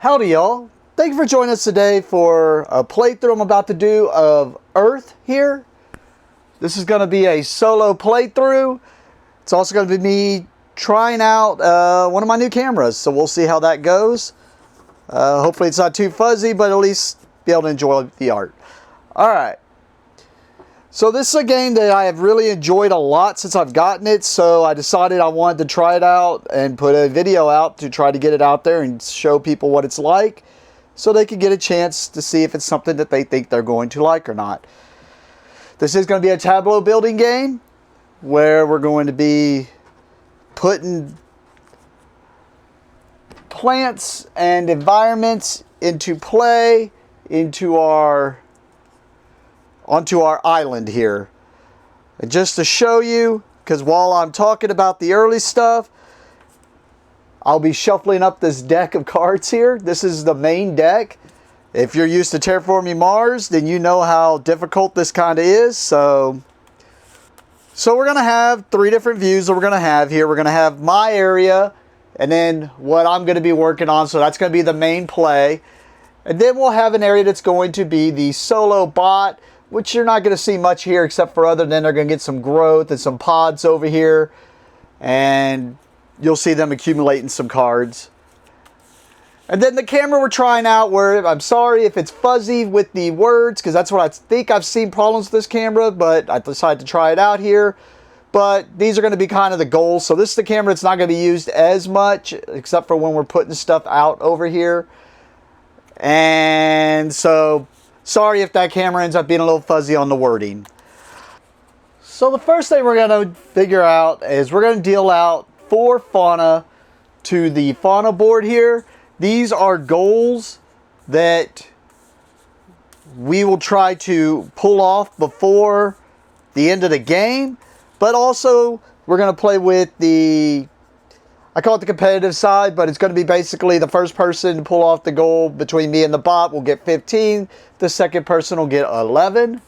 Howdy y'all. Thank you for joining us today for a playthrough I'm about to do of Earth here. This is going to be a solo playthrough. It's also going to be me trying out one of my new cameras, so we'll see how that goes. Hopefully it's not too fuzzy, but at least be able to enjoy the art. Alright. So this is a game that I have really enjoyed a lot since I've gotten it, so I decided I wanted to try it out and put a video out to try to get it out there and show people what it's like so they can get a chance to see if it's something that they think they're going to like or not. This is going to be a tableau building game where we're going to be putting plants and environments into play onto our island here. And just to show you, because while I'm talking about the early stuff, I'll be shuffling up this deck of cards here. This is the main deck. If you're used to terraforming Mars, then you know how difficult this kind of is. So we're going to have three different views that we're going to have here. We're going to have my area, and then what I'm going to be working on. So that's going to be the main play. And then we'll have an area that's going to be the solo bot, which you're not going to see much here except for other than they're going to get some growth and some pods over here. And you'll see them accumulating some cards. And then the camera we're trying out, where I'm sorry if it's fuzzy with the words, because that's what I think I've seen problems with this camera, but I decided to try it out here. But these are going to be kind of the goals. So this is the camera that's not going to be used as much, except for when we're putting stuff out over here. And so sorry if that camera ends up being a little fuzzy on the wording. So the first thing we're going to figure out is we're going to deal out 4 fauna to the fauna board here. These are goals that we will try to pull off before the end of the game. But also we're going to play with I call it the competitive side, but it's going to be basically the first person to pull off the goal between me and the bot will get 15. The second person will get 11.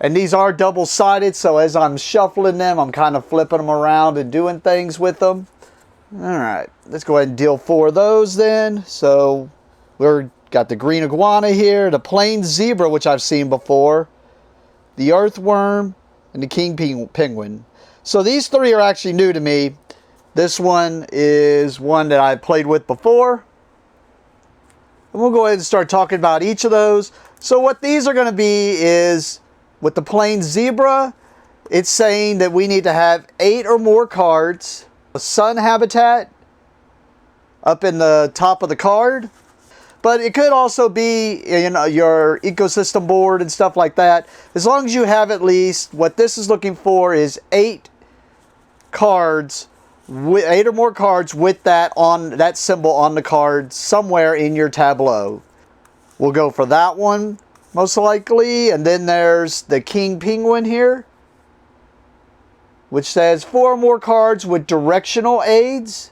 And these are double-sided, so as I'm shuffling them, I'm kind of flipping them around and doing things with them. Alright, let's go ahead and deal 4 of those then. So, we've got the green iguana here, the plain zebra, which I've seen before, the earthworm, and the king penguin. So these 3 are actually new to me. This one is one that I played with before. And we'll go ahead and start talking about each of those. So what these are going to be is, with the plain zebra, it's saying that we need to have 8 or more cards. A sun habitat up in the top of the card. But it could also be, you know, your ecosystem board and stuff like that. As long as you have at least, what this is looking for is 8 cards, 8 or more cards with that symbol on the card somewhere in your tableau. We'll go for that one most likely. And then there's the king penguin here, which says 4 or more cards with directional aids.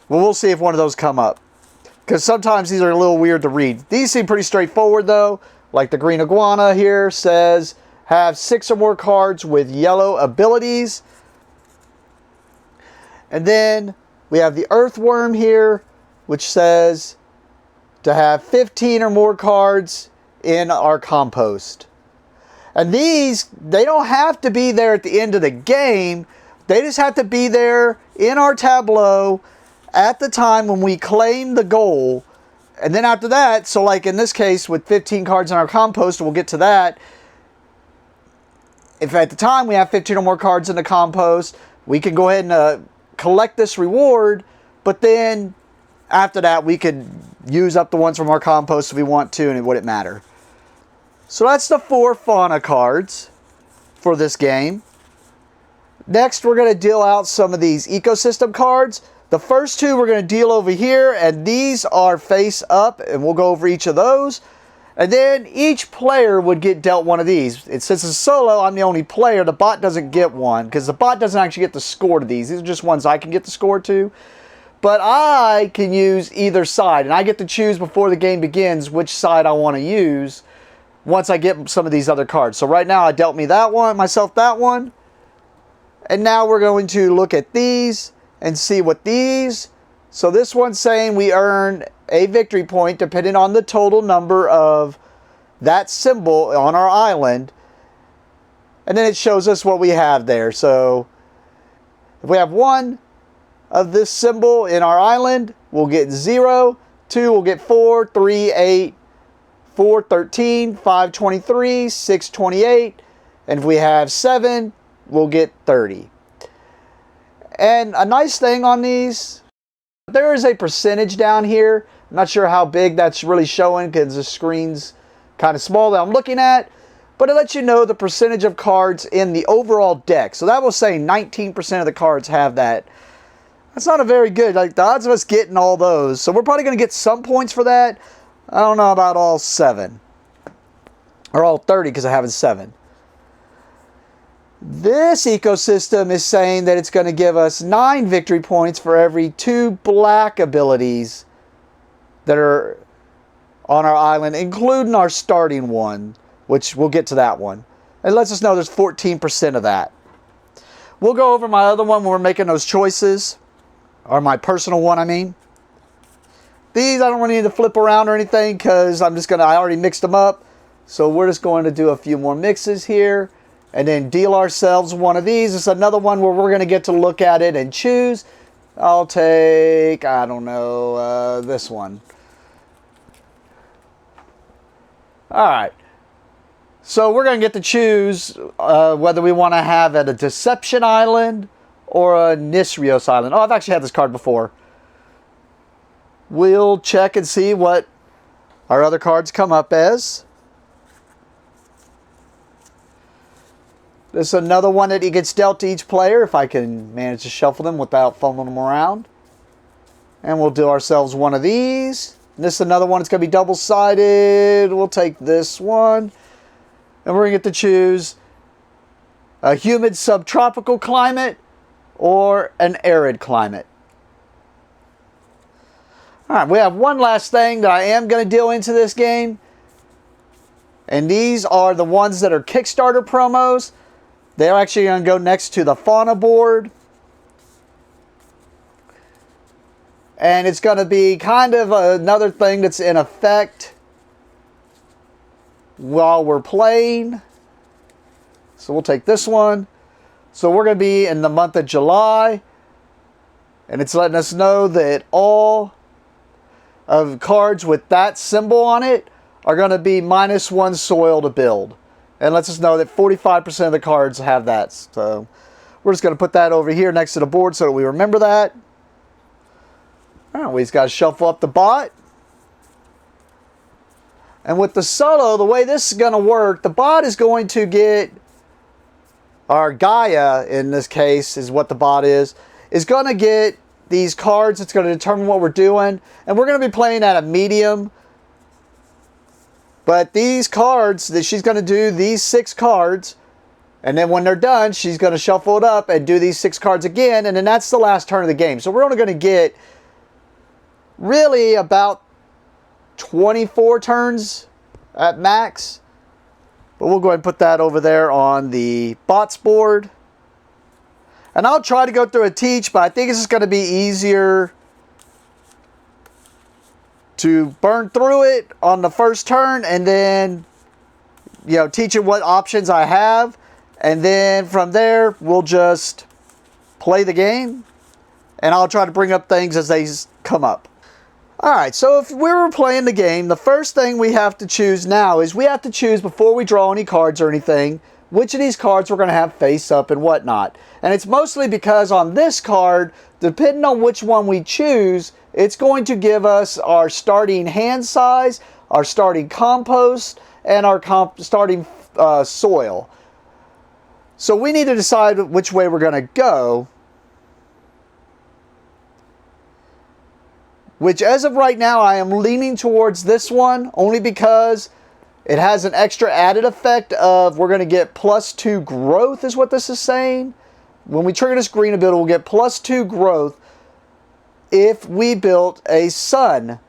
Well, we'll see if one of those come up, because sometimes these are a little weird to read. These seem pretty straightforward though. Like the green iguana here says have 6 or more cards with yellow abilities. And then we have the earthworm here, which says to have 15 or more cards in our compost. And these, they don't have to be there at the end of the game. They just have to be there in our tableau at the time when we claim the goal. And then after that, so like in this case with 15 cards in our compost, we'll get to that. If at the time we have 15 or more cards in the compost, we can go ahead and collect this reward, but then after that we could use up the ones from our compost if we want to, and it wouldn't matter. So that's the 4 fauna cards for this game. Next we're going to deal out some of these ecosystem cards. The first 2 we're going to deal over here, and these are face up, and we'll go over each of those. And then each player would get dealt one of these. Since it's solo, I'm the only player. The bot doesn't get one, because the bot doesn't actually get the score to these. These are just ones I can get the score to. But I can use either side, and I get to choose before the game begins which side I want to use once I get some of these other cards. So right now I dealt myself that one. And now we're going to look at these and see what these So this one's saying we earn a victory point depending on the total number of that symbol on our island. And then it shows us what we have there. So if we have 1 of this symbol in our island, we'll get 0. 2, we'll get 4. 3, 8. 4, 13. 5, 23. 6, 28. And if we have 7, we'll get 30. And a nice thing on these, there is a percentage down here. I'm not sure how big that's really showing because the screen's kind of small that I'm looking at. But it lets you know the percentage of cards in the overall deck. So that will say 19% of the cards have that. That's not a very good, like the odds of us getting all those. So we're probably going to get some points for that. I don't know about all 7. Or all 30 because I have 7. This ecosystem is saying that it's going to give us 9 victory points for every 2 black abilities that are on our island, including our starting one, which we'll get to that one. It lets us know there's 14% of that. We'll go over my other one when we're making those choices, or my personal one, I mean. These I don't really need to flip around or anything because I already mixed them up. So we're just going to do a few more mixes here and then deal ourselves one of these. It's another one where we're going to get to look at it and choose. I'll take, I don't know, this one. All right. So we're going to get to choose whether we want to have it a Deception Island or a Nisrios Island. Oh, I've actually had this card before. We'll check and see what our other cards come up as. This is another one that gets dealt to each player if I can manage to shuffle them without fumbling them around. And we'll do ourselves one of these. And this is another one that's going to be double-sided. We'll take this one. And we're going to get to choose a humid subtropical climate or an arid climate. All right, we have one last thing that I am going to deal into this game. And these are the ones that are Kickstarter promos. They're actually going to go next to the fauna board. And it's going to be kind of another thing that's in effect while we're playing. So we'll take this one. So we're going to be in the month of July. And it's letting us know that all of cards with that symbol on it are going to be -1 soil to build. And lets us know that 45% of the cards have that. So we're just going to put that over here next to the board so that we remember that. All right, we just got to shuffle up the bot. And with the solo, the way this is going to work, the bot is going to get, our Gaia in this case is what the bot is going to get these cards. It's going to determine what we're doing. And we're going to be playing at a medium. But these cards, that she's going to do these 6 cards. And then when they're done, she's going to shuffle it up and do these 6 cards again. And then that's the last turn of the game. So we're only going to get really about 24 turns at max. But we'll go ahead and put that over there on the bots board. And I'll try to go through a teach, but I think it's just going to be easier to burn through it on the first turn and then, you know, teach you what options I have. And then from there, we'll just play the game. And I'll try to bring up things as they come up. Alright, so if we were playing the game, the first thing we have to choose now is we have to choose before we draw any cards or anything, which of these cards we're going to have face up and whatnot. And it's mostly because on this card, depending on which one we choose, it's going to give us our starting hand size, our starting compost, and our starting soil. So we need to decide which way we're going to go. Which as of right now, I am leaning towards this one only because it has an extra added effect of we're going to get +2 growth is what this is saying. When we trigger this green ability, we'll get +2 growth if we built a sun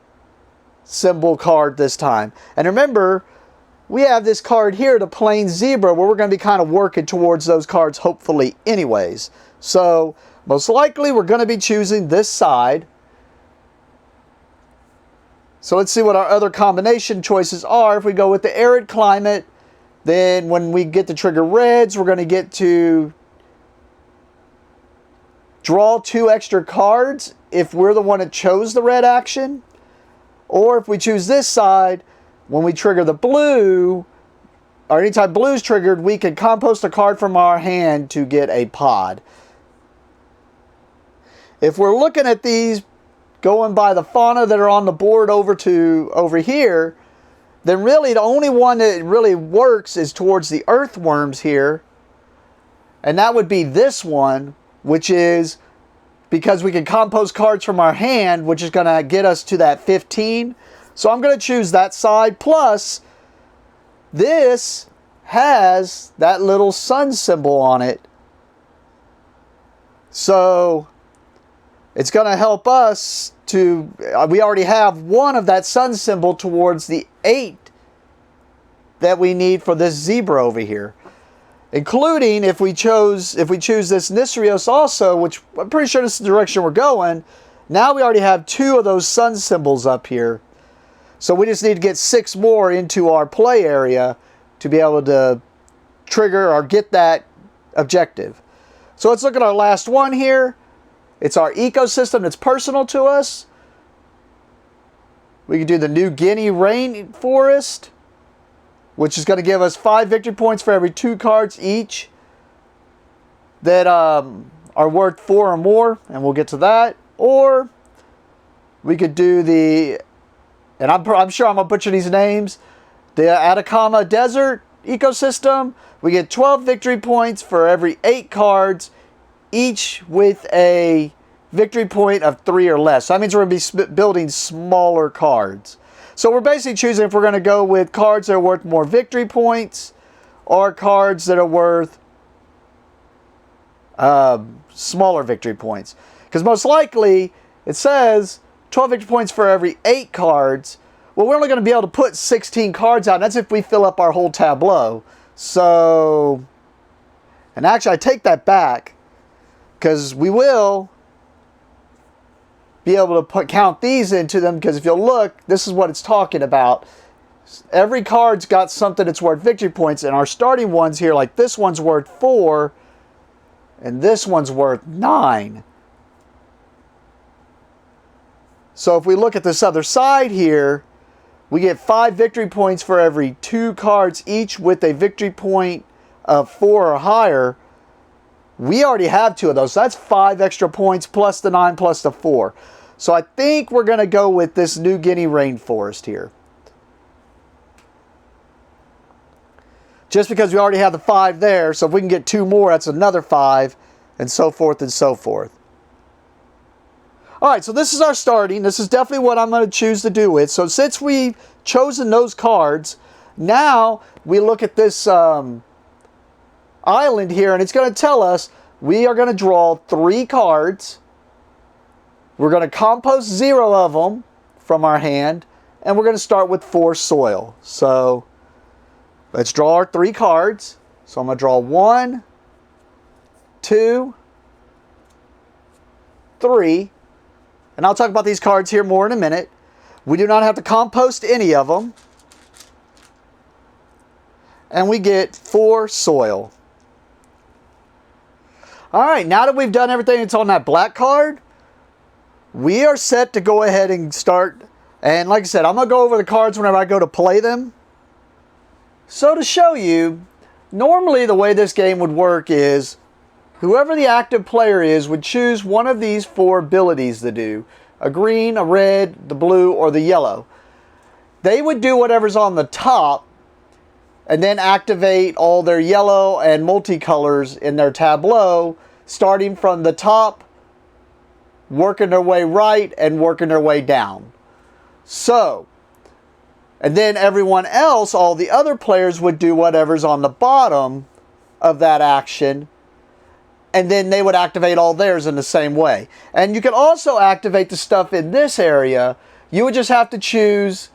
symbol card this time. And remember, we have this card here, the plain zebra, where we're going to be kind of working towards those cards hopefully anyways. So most likely we're going to be choosing this side. So let's see what our other combination choices are. If we go with the arid climate, then when we get to trigger reds, we're going to get to draw 2 extra cards if we're the one that chose the red action. Or if we choose this side, when we trigger the blue, or anytime blue is triggered, we can compost a card from our hand to get a pod. If we're looking at these, going by the fauna that are on the board over here, then really the only one that really works is towards the earthworms here. And that would be this one, which is because we can compost cards from our hand, which is going to get us to that 15. So I'm going to choose that side. Plus, this has that little sun symbol on it. So it's going to help us to, we already have one of that sun symbol towards the 8 that we need for this zebra over here. Including if we choose this Nisrios also, which I'm pretty sure this is the direction we're going. Now we already have 2 of those sun symbols up here. So we just need to get 6 more into our play area to be able to trigger or get that objective. So let's look at our last one here. It's our ecosystem that's personal to us. We can do the New Guinea rainforest, which is going to give us 5 victory points for every 2 cards each that are worth 4 or more, and we'll get to that. Or we could do the, and I'm sure I'm going to butcher these names, the Atacama Desert ecosystem. We get 12 victory points for every 8 cards, each with a victory point of 3 or less. So that means we're going to be building smaller cards. So we're basically choosing if we're going to go with cards that are worth more victory points or cards that are worth smaller victory points. Because most likely it says 12 victory points for every 8 cards. Well, we're only going to be able to put 16 cards out. And that's if we fill up our whole tableau. So, and actually I take that back, because we will be able to count these into them, because if you'll look, this is what it's talking about. Every card's got something that's worth victory points, and our starting ones here, like this one's worth 4, and this one's worth 9. So if we look at this other side here, we get 5 victory points for every 2 cards each with a victory point of 4 or higher. We already have 2 of those, so that's 5 extra points plus the 9 plus the 4. So I think we're going to go with this New Guinea rainforest here. Just because we already have the 5 there, so if we can get 2 more, that's another 5, and so forth and so forth. Alright, so this is our starting. This is definitely what I'm going to choose to do with. So since we've chosen those cards, now we look at this island here, and it's going to tell us we are going to draw 3 cards. We're going to compost 0 of them from our hand, and we're going to start with 4 soil. So let's draw our 3 cards. So I'm going to draw 1, 2, 3. And I'll talk about these cards here more in a minute. We do not have to compost any of them. And we get 4 soil. Alright, now that we've done everything that's on that black card, we are set to go ahead and start. And like I said, I'm going to go over the cards whenever I go to play them. So to show you, normally the way this game would work is whoever the active player is would choose one of these 4 abilities to do. A green, a red, the blue, or the yellow. They would do whatever's on the top and then activate all their yellow and multicolors in their tableau, starting from the top, working their way right, and working their way down. So, and then everyone else, all the other players, would do whatever's on the bottom of that action, and then they would activate all theirs in the same way. And you can also activate the stuff in this area. You would just have to choose,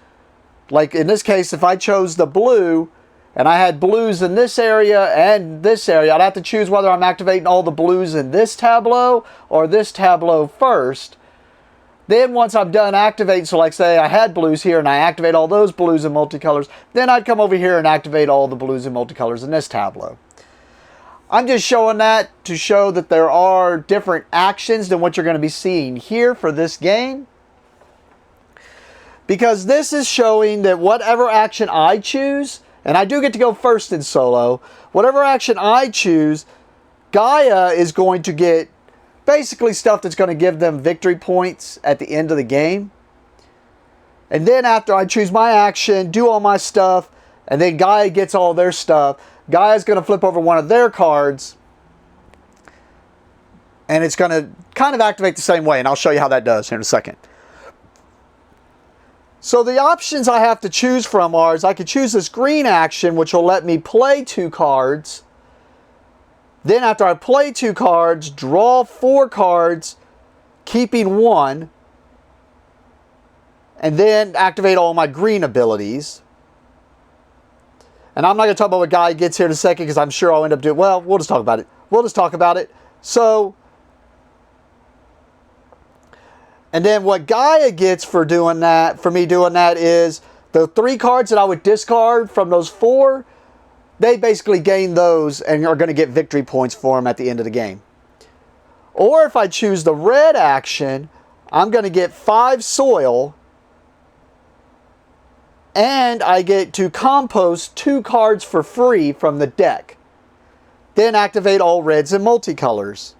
like in this case, if I chose the blue, and I had blues in this area and this area, I'd have to choose whether I'm activating all the blues in this tableau or this tableau first. Then once I'm done activating, so like say I had blues here and I activate all those blues and multicolors, then I'd come over here and activate all the blues and multicolors in this tableau. I'm just showing that to show that there are different actions than what you're going to be seeing here for this game. Because this is showing that whatever action I choose, and I do get to go first in solo, whatever action I choose, Gaia is going to get basically stuff that's going to give them victory points at the end of the game. And then after I choose my action, do all my stuff, and then Gaia gets all their stuff, Gaia's going to flip over one of their cards, and it's going to kind of activate the same way, and I'll show you how that does here in a second. So the options I have to choose from are, I could choose this green action, which will let me play 2 cards. Then after I play 2 cards, draw 4 cards, keeping 1, and then activate all my green abilities. And I'm not going to talk about what Gaia gets here in a second because I'm sure I'll end up doing, well, we'll just talk about it. We'll just talk about it. So, and then what Gaia gets for doing that, for me doing that, is the 3 cards that I would discard from those 4, they basically gain those and are going to get victory points for them at the end of the game. Or if I choose the red action, I'm going to get 5 soil, and I get to compost 2 cards for free from the deck. Then activate all reds and multicolors.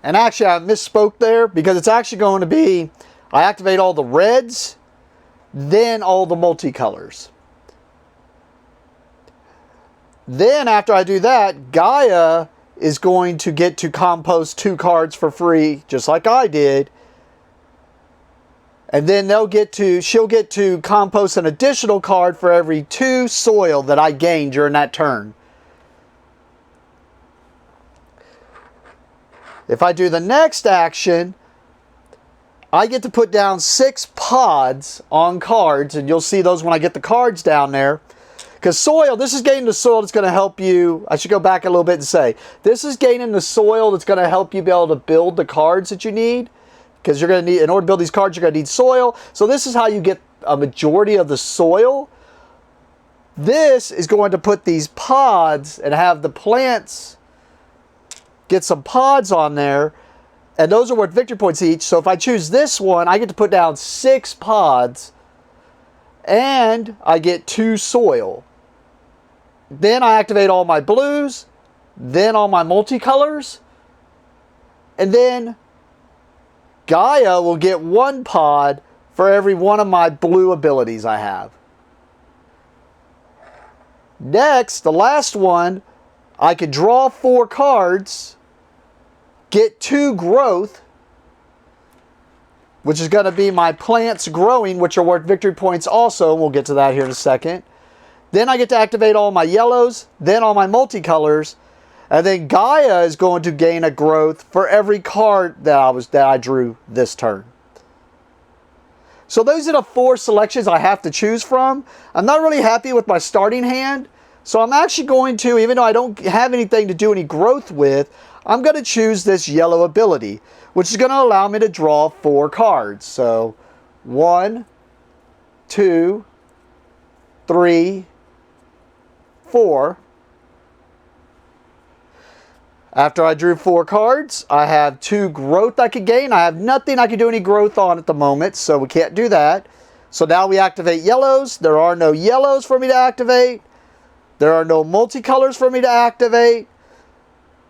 And actually I misspoke there because it's actually going to be, I activate all the reds, then all the multicolors. Then after I do that, Gaia is going to get to compost 2 cards for free, just like I did. And then she'll get to compost an additional card for every 2 soil that I gain during that turn. If I do the next action, I get to put down 6 pods on cards, and you'll see those when I get the cards down there. Because soil, this is gaining the soil that's going to help you. I should go back a little bit and say, this is gaining the soil that's going to help you be able to build the cards that you need. Because you're going to need, in order to build these cards, you're going to need soil. So this is how you get a majority of the soil. This is going to put these pods and have the plants get some pods on there. And those are worth victory points each. So if I choose this one, I get to put down 6 pods. And I get 2 soil. Then I activate all my blues. Then all my multicolors. And then Gaia will get 1 pod for every one of my blue abilities I have. Next, the last one, I could draw 4 cards, get 2 growth, which is going to be my plants growing, which are worth victory points also, and we'll get to that here in a second. Then I get to activate all my yellows, then all my multicolors, and then Gaia is going to gain a growth for every card that I drew this turn. So those are the 4 selections I have to choose from. I'm not really happy with my starting hand, so I'm actually going to, even though I don't have anything to do any growth with, I'm going to choose this yellow ability, which is going to allow me to draw 4 cards. So 1, 2, 3, 4. After I drew 4 cards, I have 2 growth I could gain. I have nothing I can do any growth on at the moment, so we can't do that. So now we activate yellows. There are no yellows for me to activate. There are no multicolors for me to activate.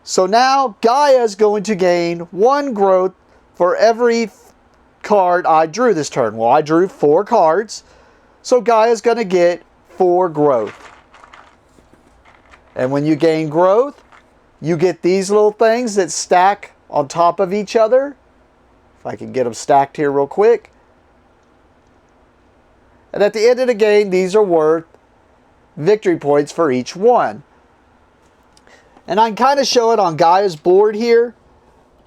So now Gaia is going to gain 1 growth for every card I drew this turn. Well, I drew 4 cards, so Gaia is going to get 4 growth. And when you gain growth, you get these little things that stack on top of each other. If I can get them stacked here real quick. And at the end of the game, these are worth victory points for each one. And I can kind of show it on Gaia's board here.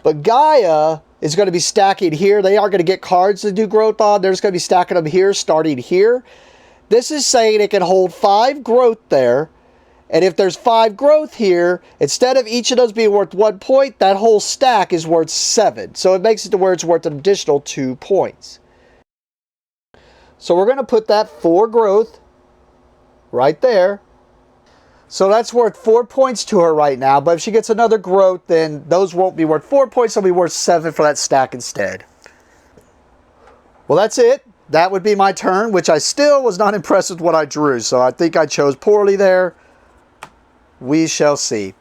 But Gaia is going to be stacking here. They are going to get cards to do growth on. They're just going to be stacking them here, starting here. This is saying it can hold 5 growth there. And if there's 5 growth here, instead of each of those being worth 1 point, that whole stack is worth 7. So it makes it to where it's worth an additional 2 points. So we're going to put that 4 growth right there. So that's worth 4 points to her right now. But if she gets another growth, then those won't be worth 4 points. They'll be worth 7 for that stack instead. Well, that's it. That would be my turn, which I still was not impressed with what I drew. So I think I chose poorly there. We shall see.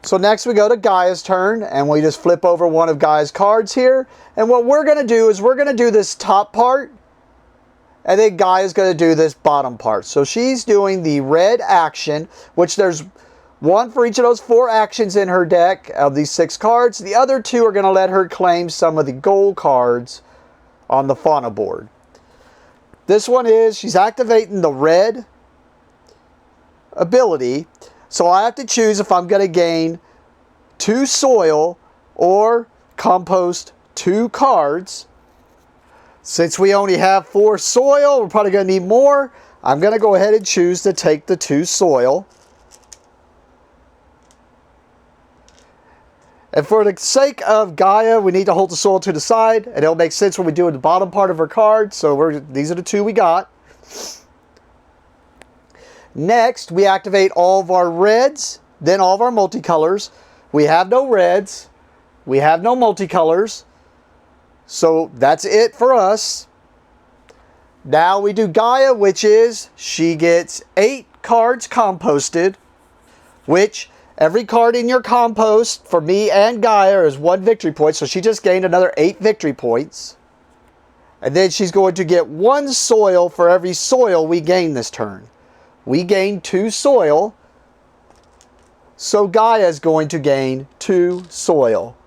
So next we go to Gaia's turn, and we just flip over one of Gaia's cards here. And what we're going to do is we're going to do this top part, and then Gaia's going to do this bottom part. So she's doing the red action, which there's one for each of those 4 actions in her deck of these 6 cards. The other 2 are going to let her claim some of the gold cards on the fauna board. This one is, she's activating the red ability. So I have to choose if I'm going to gain 2 soil or compost 2 cards. Since we only have 4 soil, we're probably going to need more. I'm going to go ahead and choose to take the 2 soil. And for the sake of Gaia, we need to hold the soil to the side, and it'll make sense when we do it the bottom part of her card. So these are the 2 we got. Next, we activate all of our reds, then all of our multicolors. We have no reds. We have no multicolors. So that's it for us. Now we do Gaia, which is she gets 8 cards composted, which every card in your compost for me and Gaia is 1 victory point. So she just gained another 8 victory points. And then she's going to get 1 soil for every soil we gain this turn. We gain 2 soil, so Gaia is going to gain 2 soil.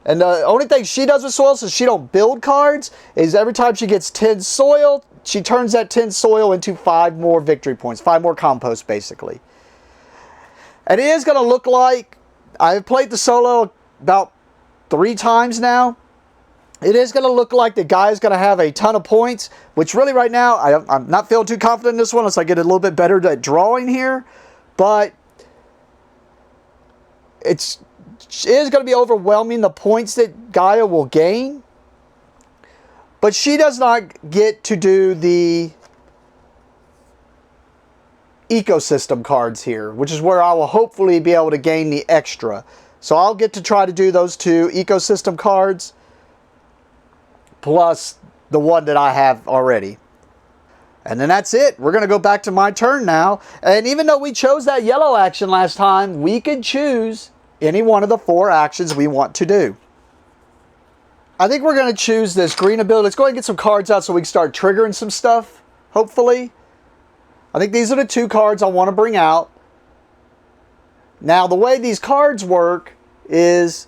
And the only thing she does with soil, since she don't build cards, is every time she gets 10 soil, she turns that 10 soil into 5 more victory points, 5 more compost basically. And it is going to look like, I've played the solo about 3 times now. It is going to look like the guy is going to have a ton of points, which really right now, I'm not feeling too confident in this one unless I get a little bit better at drawing here. But it is going to be overwhelming, the points that Gaia will gain. But she does not get to do the ecosystem cards here, which is where I will hopefully be able to gain the extra. So I'll get to try to do those 2 ecosystem cards, plus the one that I have already. And then that's it. We're going to go back to my turn now. And even though we chose that yellow action last time, we could choose any one of the 4 actions we want to do. I think we're going to choose this green ability. Let's go ahead and get some cards out so we can start triggering some stuff, hopefully. I think these are the 2 cards I want to bring out. Now, the way these cards work is,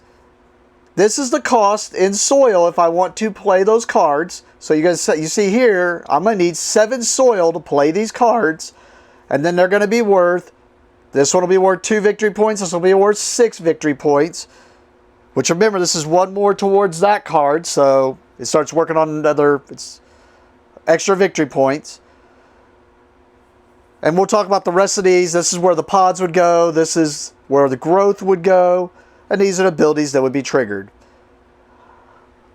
this is the cost in soil if I want to play those cards. So you see here, I'm going to need 7 soil to play these cards. And then they're going to be worth, this one will be worth 2 victory points. This will be worth 6 victory points. Which, remember, this is 1 more towards that card. So it starts working on another extra victory points. And we'll talk about the rest of these. This is where the pods would go. This is where the growth would go. And these are the abilities that would be triggered.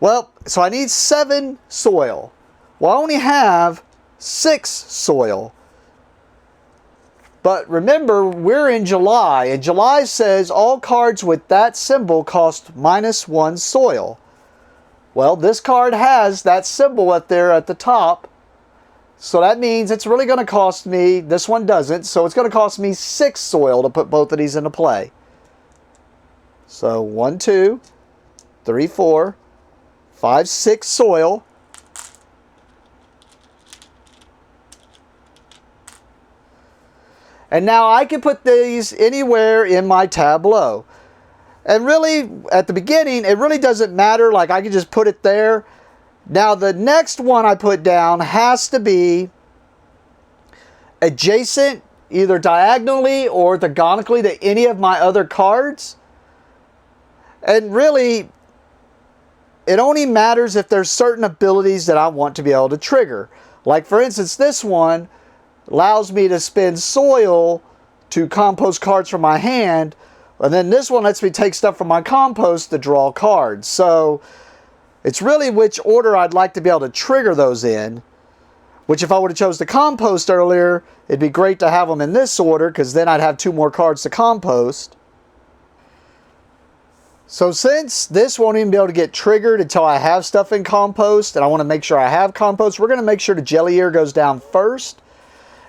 Well, so I need 7 soil. Well, I only have 6 soil. But remember, we're in July. And July says all cards with that symbol cost -1 soil. Well, this card has that symbol up there at the top. So that means it's really going to cost me, this one doesn't, so it's going to cost me 6 soil to put both of these into play. So 1, 2, 3, 4, 5, 6 soil. And now I can put these anywhere in my tableau. And really, at the beginning, it really doesn't matter. Like, I can just put it there. Now, the next one I put down has to be adjacent, either diagonally or orthogonically, to any of my other cards. And really, it only matters if there's certain abilities that I want to be able to trigger. Like, for instance, this one allows me to spend soil to compost cards from my hand. And then this one lets me take stuff from my compost to draw cards. So it's really which order I'd like to be able to trigger those in. Which if I would have chose the compost earlier, it'd be great to have them in this order, because then I'd have 2 more cards to compost. So since this won't even be able to get triggered until I have stuff in compost, and I want to make sure I have compost, we're going to make sure the jelly ear goes down first.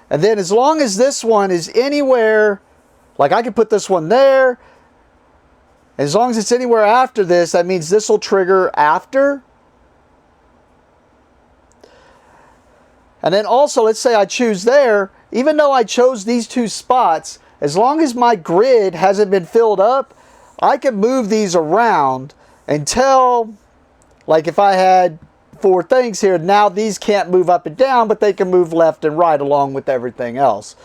And then as long as this one is anywhere, like I could put this one there, as long as it's anywhere after this, that means this will trigger after. And then also, let's say I choose there, even though I chose these 2 spots, as long as my grid hasn't been filled up, I can move these around until, like if I had 4 things here, now these can't move up and down, but they can move left and right along with everything else.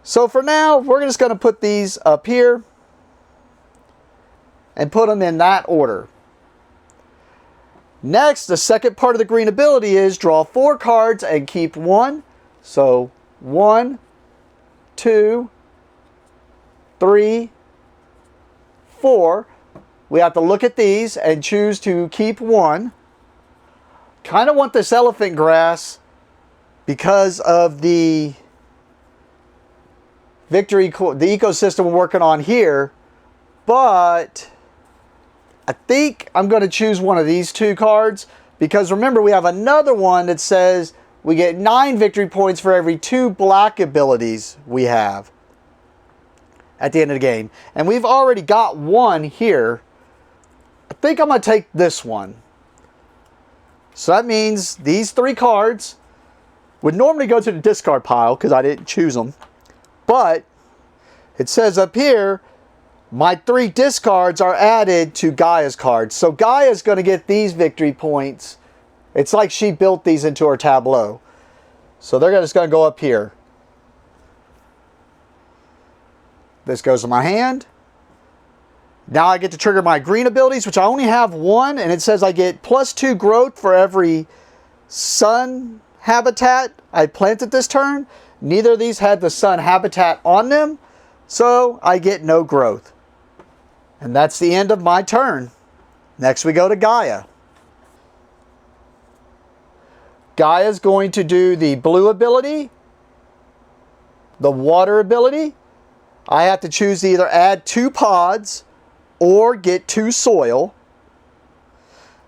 So for now, we're just going to put these up here and put them in that order. Next, the second part of the green ability is draw 4 cards and keep 1. So 1, 2, 3, 4. We have to look at these and choose to keep 1. Kind of want this elephant grass because of the victory, the ecosystem we're working on here, but I think I'm going to choose one of these 2 cards, because remember we have another one that says we get 9 victory points for every 2 black abilities we have at the end of the game. And we've already got 1 here. I think I'm going to take this one. So that means these 3 cards would normally go to the discard pile because I didn't choose them. But it says up here, my 3 discards are added to Gaia's cards. So Gaia's going to get these victory points. It's like she built these into her tableau. So they're just going to go up here. This goes to my hand. Now I get to trigger my green abilities, which I only have 1. And it says I get +2 growth for every sun habitat I planted this turn. Neither of these had the sun habitat on them. So I get no growth. And that's the end of my turn. Next we go to Gaia. Gaia's going to do the blue ability, the water ability. I have to choose to either add 2 pods or get 2 soil.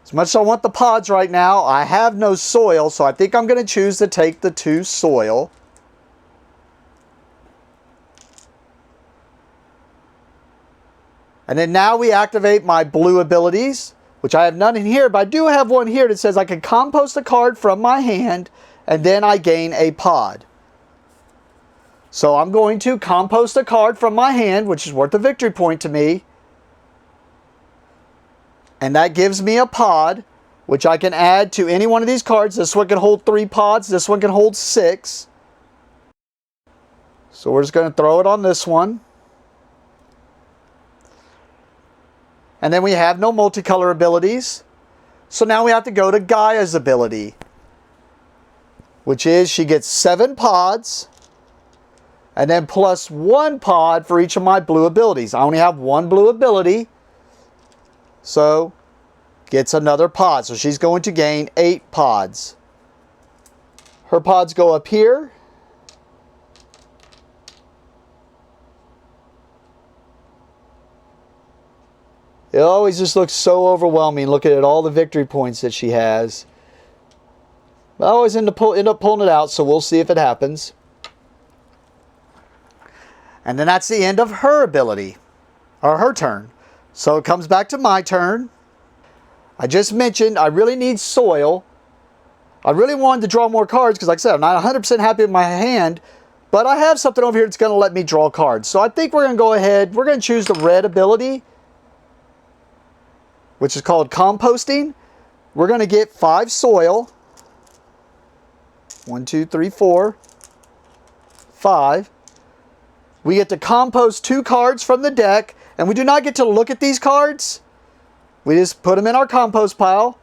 As much as I want the pods right now, I have no soil, so I think I'm going to choose to take the 2 soil. And then now we activate my blue abilities, which I have none in here, but I do have one here that says I can compost a card from my hand and then I gain a pod. So I'm going to compost a card from my hand, which is worth a victory point to me. And that gives me a pod, which I can add to any one of these cards. This one can hold 3 pods, this one can hold 6. So we're just going to throw it on this one. And then we have no multicolor abilities. So now we have to go to Gaia's ability, which is she gets 7 pods and then +1 pod for each of my blue abilities. I only have 1 blue ability, so gets another pod. So she's going to gain 8 pods. Her pods go up here. It always just looks so overwhelming looking at all the victory points that she has. I always end up pulling it out, so we'll see if it happens. And then that's the end of her ability, or her turn. So it comes back to my turn. I just mentioned I really need soil. I really wanted to draw more cards because, like I said, I'm not 100% happy with my hand, but I have something over here that's going to let me draw cards. So I think we're going to go ahead. We're going to choose the red ability, which is called composting. We're going to get 5 soil. 1, 2, 3, 4, 5. We get to compost 2 cards from the deck, and we do not get to look at these cards. We just put them in our compost pile.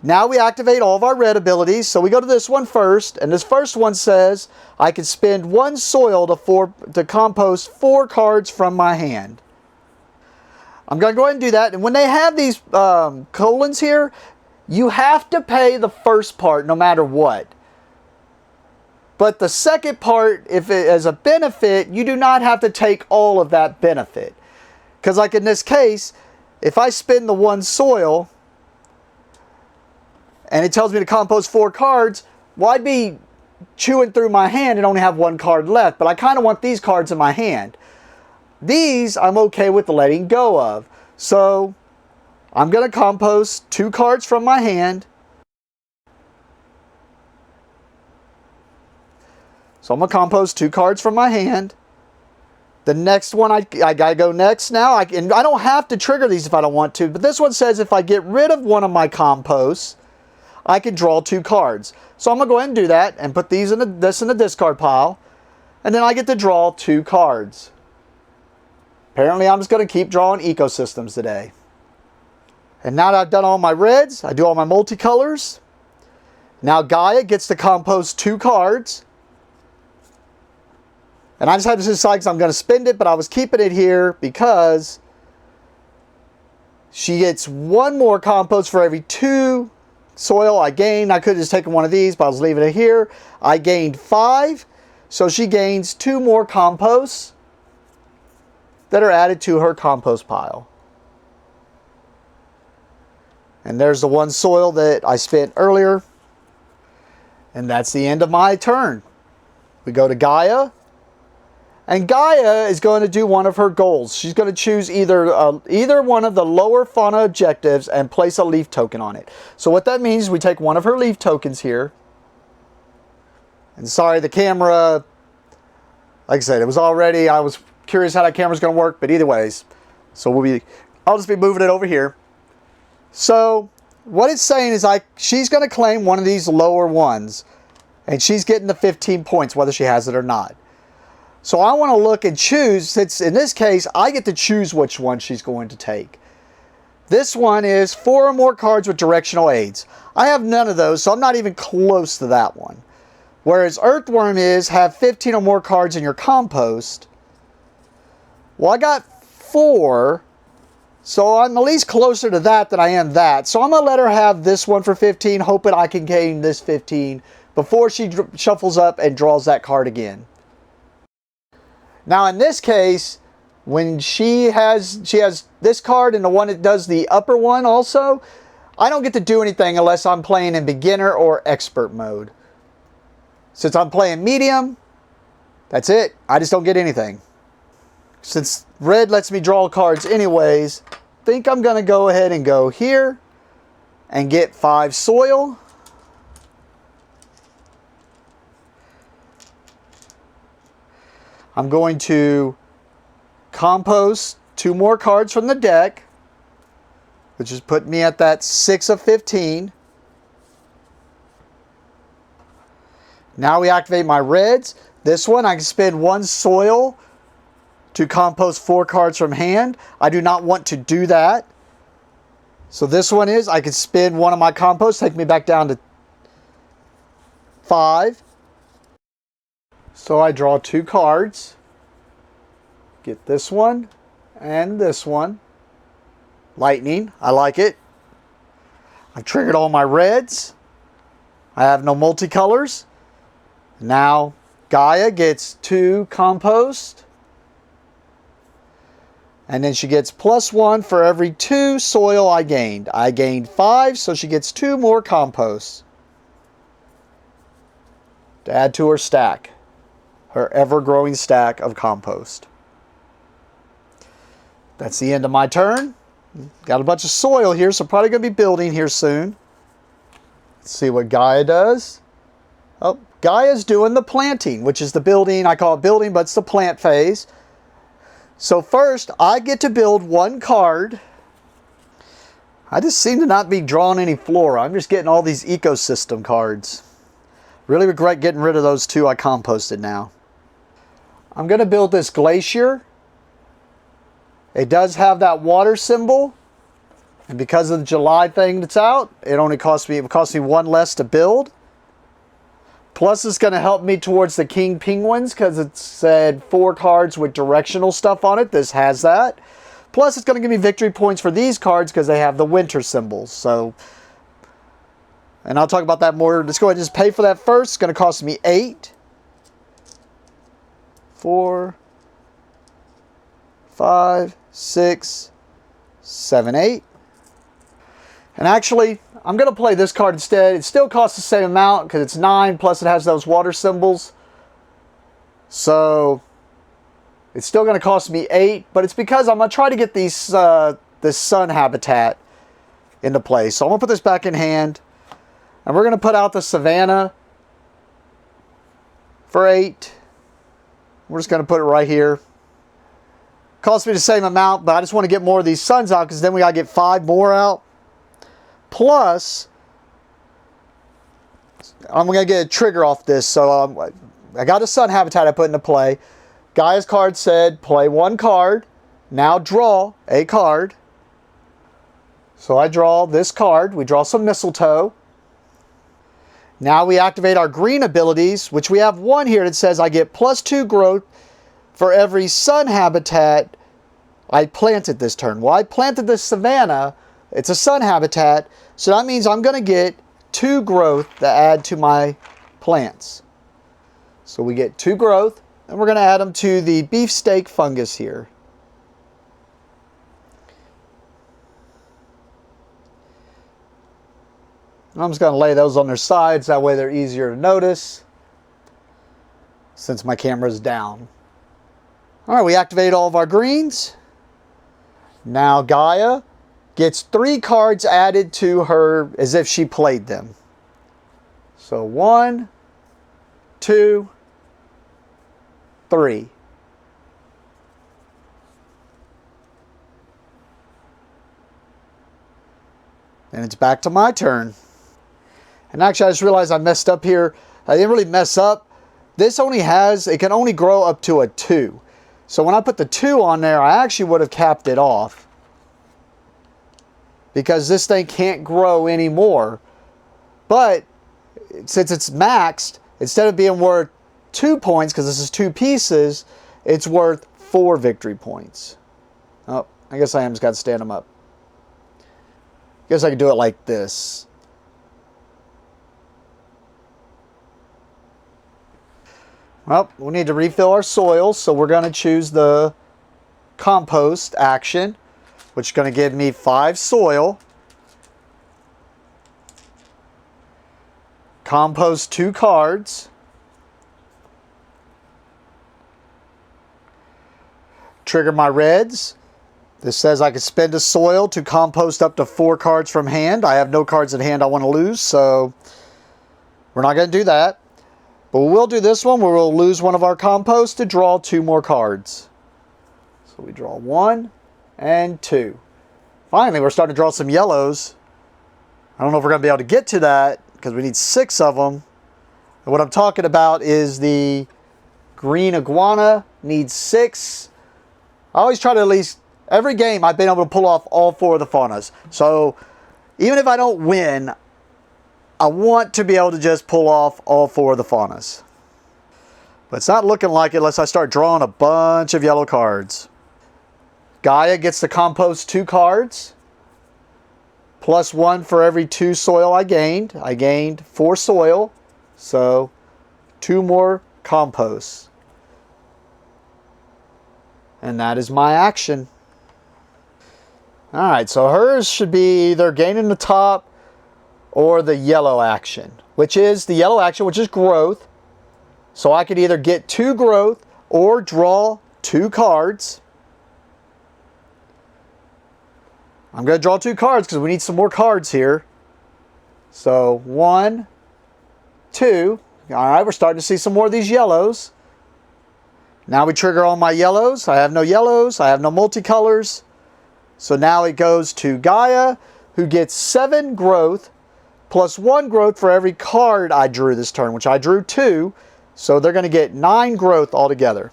Now we activate all of our red abilities. So we go to this one first, and this first one says I can spend 1 soil to compost 4 cards from my hand. I'm going to go ahead and do that. And when they have these colons here, you have to pay the first part no matter what. But the second part, if it as a benefit, you do not have to take all of that benefit. Because like in this case, if I spend the 1 soil and it tells me to compost 4 cards, well, I'd be chewing through my hand and only have 1 card left. But I kind of want these cards in my hand. These I'm okay with letting go of. So I'm going to compost 2 cards from my hand. So I'm going to compost 2 cards from my hand. The next one, I got to go next now. And I don't have to trigger these if I don't want to. But this one says if I get rid of one of my composts, I can draw 2 cards. So I'm going to go ahead and do that and put this in the discard pile. And then I get to draw 2 cards. Apparently I'm just going to keep drawing ecosystems today. And now that I've done all my reds, I do all my multicolors. Now Gaia gets to compost 2 cards. And I just had to decide because I'm going to spend it, but I was keeping it here because she gets 1 more compost for every 2 soil I gained. I could have just taken one of these, but I was leaving it here. I gained 5, so she gains 2 more composts that are added to her compost pile. And there's the 1 soil that I spent earlier. And that's the end of my turn. We go to Gaia. And Gaia is going to do one of her goals. She's going to choose either one of the lower fauna objectives and place a leaf token on it. So what that means is we take one of her leaf tokens here. And sorry, the camera, like I said, I was curious how that camera's going to work, but either ways. So I'll just be moving it over here. So what it's saying is she's going to claim one of these lower ones. And she's getting the 15 points whether she has it or not. So I want to look and choose, since in this case, I get to choose which one she's going to take. This one is 4 or more cards with directional aids. I have none of those, so I'm not even close to that one. Whereas Earthworm is, have 15 or more cards in your compost. Well, I got 4, so I'm at least closer to that than I am that. So I'm going to let her have this one for 15, hoping I can gain this 15 before she shuffles up and draws that card again. Now in this case, when she has this card and the one that does the upper one also, I don't get to do anything unless I'm playing in beginner or expert mode. Since I'm playing medium, that's it. I just don't get anything. Since red lets me draw cards anyways, I think I'm going to go ahead and go here and get 5 soil. I'm going to compost 2 more cards from the deck, which is putting me at that 6 of 15. Now we activate my reds. This one, I can spend 1 soil to compost 4 cards from hand. I do not want to do that. So this one is, I can spend 1 of my composts, take me back down to 5. So I draw 2 cards. Get this one and this one. Lightning, I like it. I've triggered all my reds. I have no multicolors. Now Gaia gets 2 compost. And then she gets +1 for every 2 soil I gained. I gained 5, so she gets 2 more composts to add to her stack. Her ever-growing stack of compost. That's the end of my turn. Got a bunch of soil here, so probably going to be building here soon. Let's see what Gaia does. Oh, Gaia's doing the planting, which is the building. I call it building, but it's the plant phase. So first, I get to build 1 card. I just seem to not be drawing any flora. I'm just getting all these ecosystem cards. Really regret getting rid of those 2 I composted now. I'm going to build this glacier. It does have that water symbol. And because of the July thing that's out, it only cost me, one less to build. Plus, it's going to help me towards the King Penguins because it said 4 cards with directional stuff on it. This has that. Plus, it's going to give me victory points for these cards because they have the winter symbols. So, and I'll talk about that more. Let's go ahead and just pay for that first. It's going to cost me 8, 4, 5, 6, 7, 8. And actually, I'm going to play this card instead. It still costs the same amount because it's 9, plus it has those water symbols. So, it's still going to cost me 8, but it's because I'm going to try to get these this sun habitat into play. So, I'm going to put this back in hand. And we're going to put out the Savannah for 8. We're just going to put it right here. Cost me the same amount, but I just want to get more of these suns out because then we got to get 5 more out. Plus, I'm going to get a trigger off this. So I got a sun habitat I put into play. Guy's card said play 1 card. Now draw a card. So I draw this card. We draw some mistletoe. Now we activate our green abilities, which we have 1 here that says I get +2 growth for every sun habitat I planted this turn. Well, I planted this Savannah. It's a sun habitat, so that means I'm going to get 2 growth to add to my plants. So we get 2 growth, and we're going to add them to the beefsteak fungus here. And I'm just going to lay those on their sides, that way they're easier to notice, since my camera's down. All right, we activate all of our greens. Now Gaia gets 3 cards added to her as if she played them. So 1, 2, 3. And it's back to my turn. And actually I just realized I messed up here. I didn't really mess up. This only has, it can only grow up to a 2. So when I put the 2 on there, I actually would have capped it off. Because this thing can't grow anymore. But since it's maxed, instead of being worth 2 points, because this is 2 pieces, it's worth 4 victory points. Oh, I guess I am just got to stand them up. Guess I could do it like this. Well, we need to refill our soil, so we're going to choose the compost action, which is going to give me 5 soil. Compost 2 cards. Trigger my reds. This says I can spend a soil to compost up to 4 cards from hand. I have no cards in hand I want to lose, so we're not going to do that. But we will do this one where we'll lose one of our compost to draw 2 more cards. So we draw 1 and 2. Finally, we're starting to draw some yellows. I don't know if we're going to be able to get to that because we need 6 of them. And what I'm talking about is the green iguana needs 6. I always try to at least, every game I've been able to pull off all 4 of the faunas. So even if I don't win, I want to be able to just pull off all 4 of the faunas. But it's not looking like it unless I start drawing a bunch of yellow cards. Gaia gets to compost 2 cards. +1 for every 2 soil I gained. I gained 4 soil. So 2 more composts. And that is my action. Alright, so hers should be either gaining the top or the yellow action, which is the yellow action, which is growth. So I could either get 2 growth or draw 2 cards. I'm going to draw 2 cards because we need some more cards here. So 1, 2. Alright, we're starting to see some more of these yellows. Now we trigger all my yellows. I have no yellows. I have no multicolors. So now it goes to Gaia, who gets 7 growth +1 growth for every card I drew this turn, which I drew 2. So they're going to get 9 growth altogether.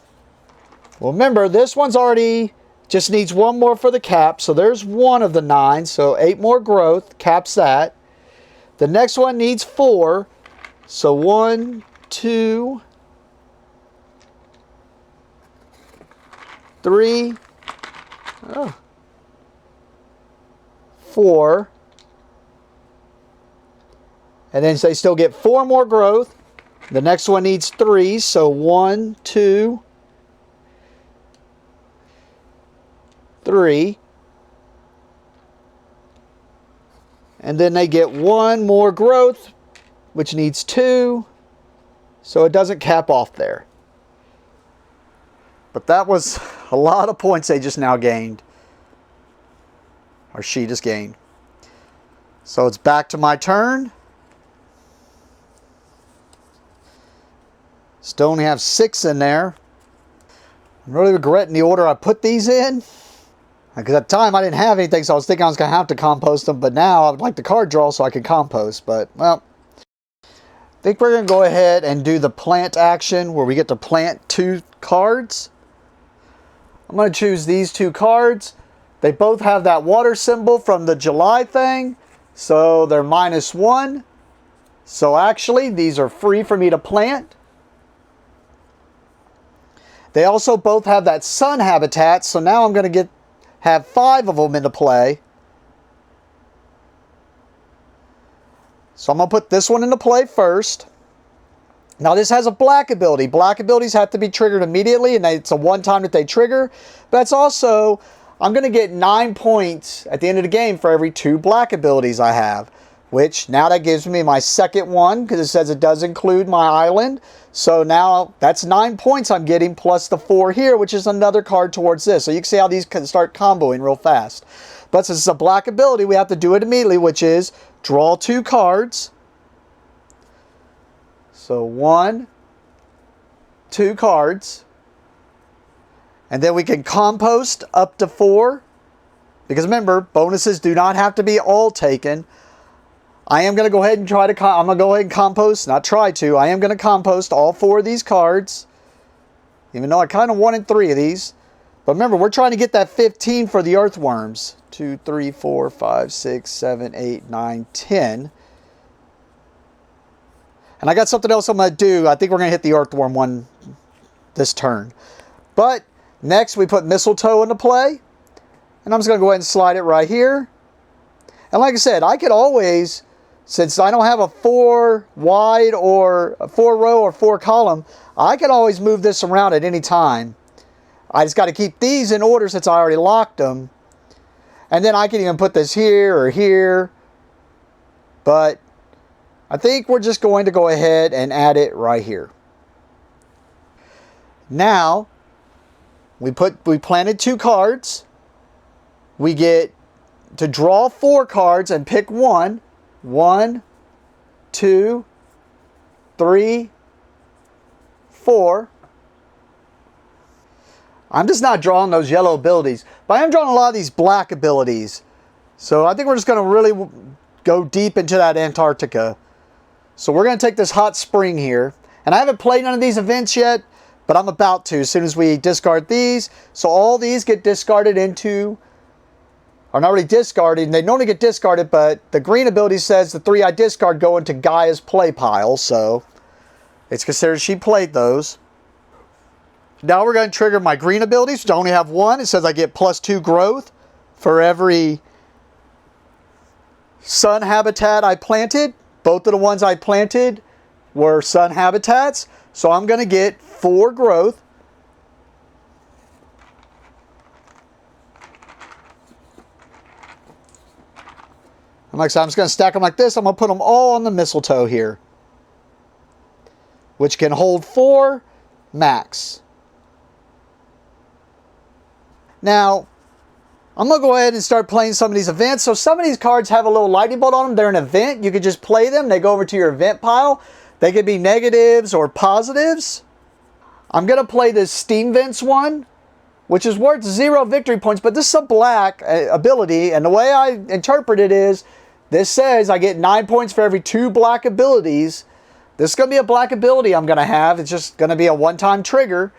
Well, remember, this one's already Just needs one more for the cap. So there's one of the 9. So 8 more growth. Caps that. The next one needs 4. So 1, 2, 3, 4. And then they still get 4 more growth. The next one needs 3. So 1, 2, 3. And then they get 1 more growth, which needs 2. So it doesn't cap off there. But that was a lot of points they just now gained. Or she just gained. So it's back to my turn. Still only have 6 in there. I'm really regretting the order I put these in. Because at the time I didn't have anything, so I was thinking I was going to have to compost them. But now I would like the card draw so I can compost. But, well, I think we're going to go ahead and do the plant action where we get to plant 2 cards. I'm going to choose these 2 cards. They both have that water symbol from the July thing. So they're -1. So actually, these are free for me to plant. They also both have that sun habitat. So now I'm going to have 5 of them into play. So I'm going to put this one into play first. Now this has a black ability. Black abilities have to be triggered immediately, and it's a one-time that they trigger. But that's also, I'm going to get 9 points at the end of the game for every 2 black abilities I have. Which, now that gives me my second one, because it says it does include my island. So now, that's 9 points I'm getting, plus the 4 here, which is another card towards this. So you can see how these can start comboing real fast. But since it's a black ability, we have to do it immediately, which is draw 2 cards. So 1, 2 cards. And then we can compost up to 4. Because remember, bonuses do not have to be all taken. I am going to go ahead and I'm going to go ahead and compost, not try to. I am going to compost all 4 of these cards. Even though I kind of wanted 3 of these. But remember, we're trying to get that 15 for the earthworms. 2, 3, 4, 5, 6, 7, 8, 9, 10. And I got something else I'm going to do. I think we're going to hit the earthworm one this turn. But next we put mistletoe into play. And I'm just going to go ahead and slide it right here. And like I said, I could always, since I don't have a 4 wide or a 4 row or 4 column, I can always move this around at any time. I just got to keep these in order since I already locked them. And then I can even put this here or here. But I think we're just going to go ahead and add it right here. Now, we planted 2 cards. We get to draw 4 cards and pick 1. 1, 2, 3, 4. I'm just not drawing those yellow abilities, but I am drawing a lot of these black abilities. So I think we're just going to really go deep into that Antarctica. So we're going to take this hot spring here. And I haven't played none of these events yet, but I'm about to as soon as we discard these. So all these get discarded into, are not really discarded. They normally get discarded, but the green ability says the 3 I discard go into Gaia's play pile. So it's considered she played those. Now we're going to trigger my green abilities, which I only have 1. It says I get +2 growth for every sun habitat I planted. Both of the ones I planted were sun habitats. So I'm going to get 4 growth. And like I said, I'm just going to stack them like this. I'm going to put them all on the mistletoe here, which can hold 4 max. Now, I'm going to go ahead and start playing some of these events. So some of these cards have a little lightning bolt on them. They're an event. You could just play them. They go over to your event pile. They could be negatives or positives. I'm going to play this Steam Vents one, which is worth 0 victory points. But this is a black ability. And the way I interpret it is, this says I get 9 points for every 2 black abilities. This is going to be a black ability I'm going to have. It's just going to be a one-time trigger.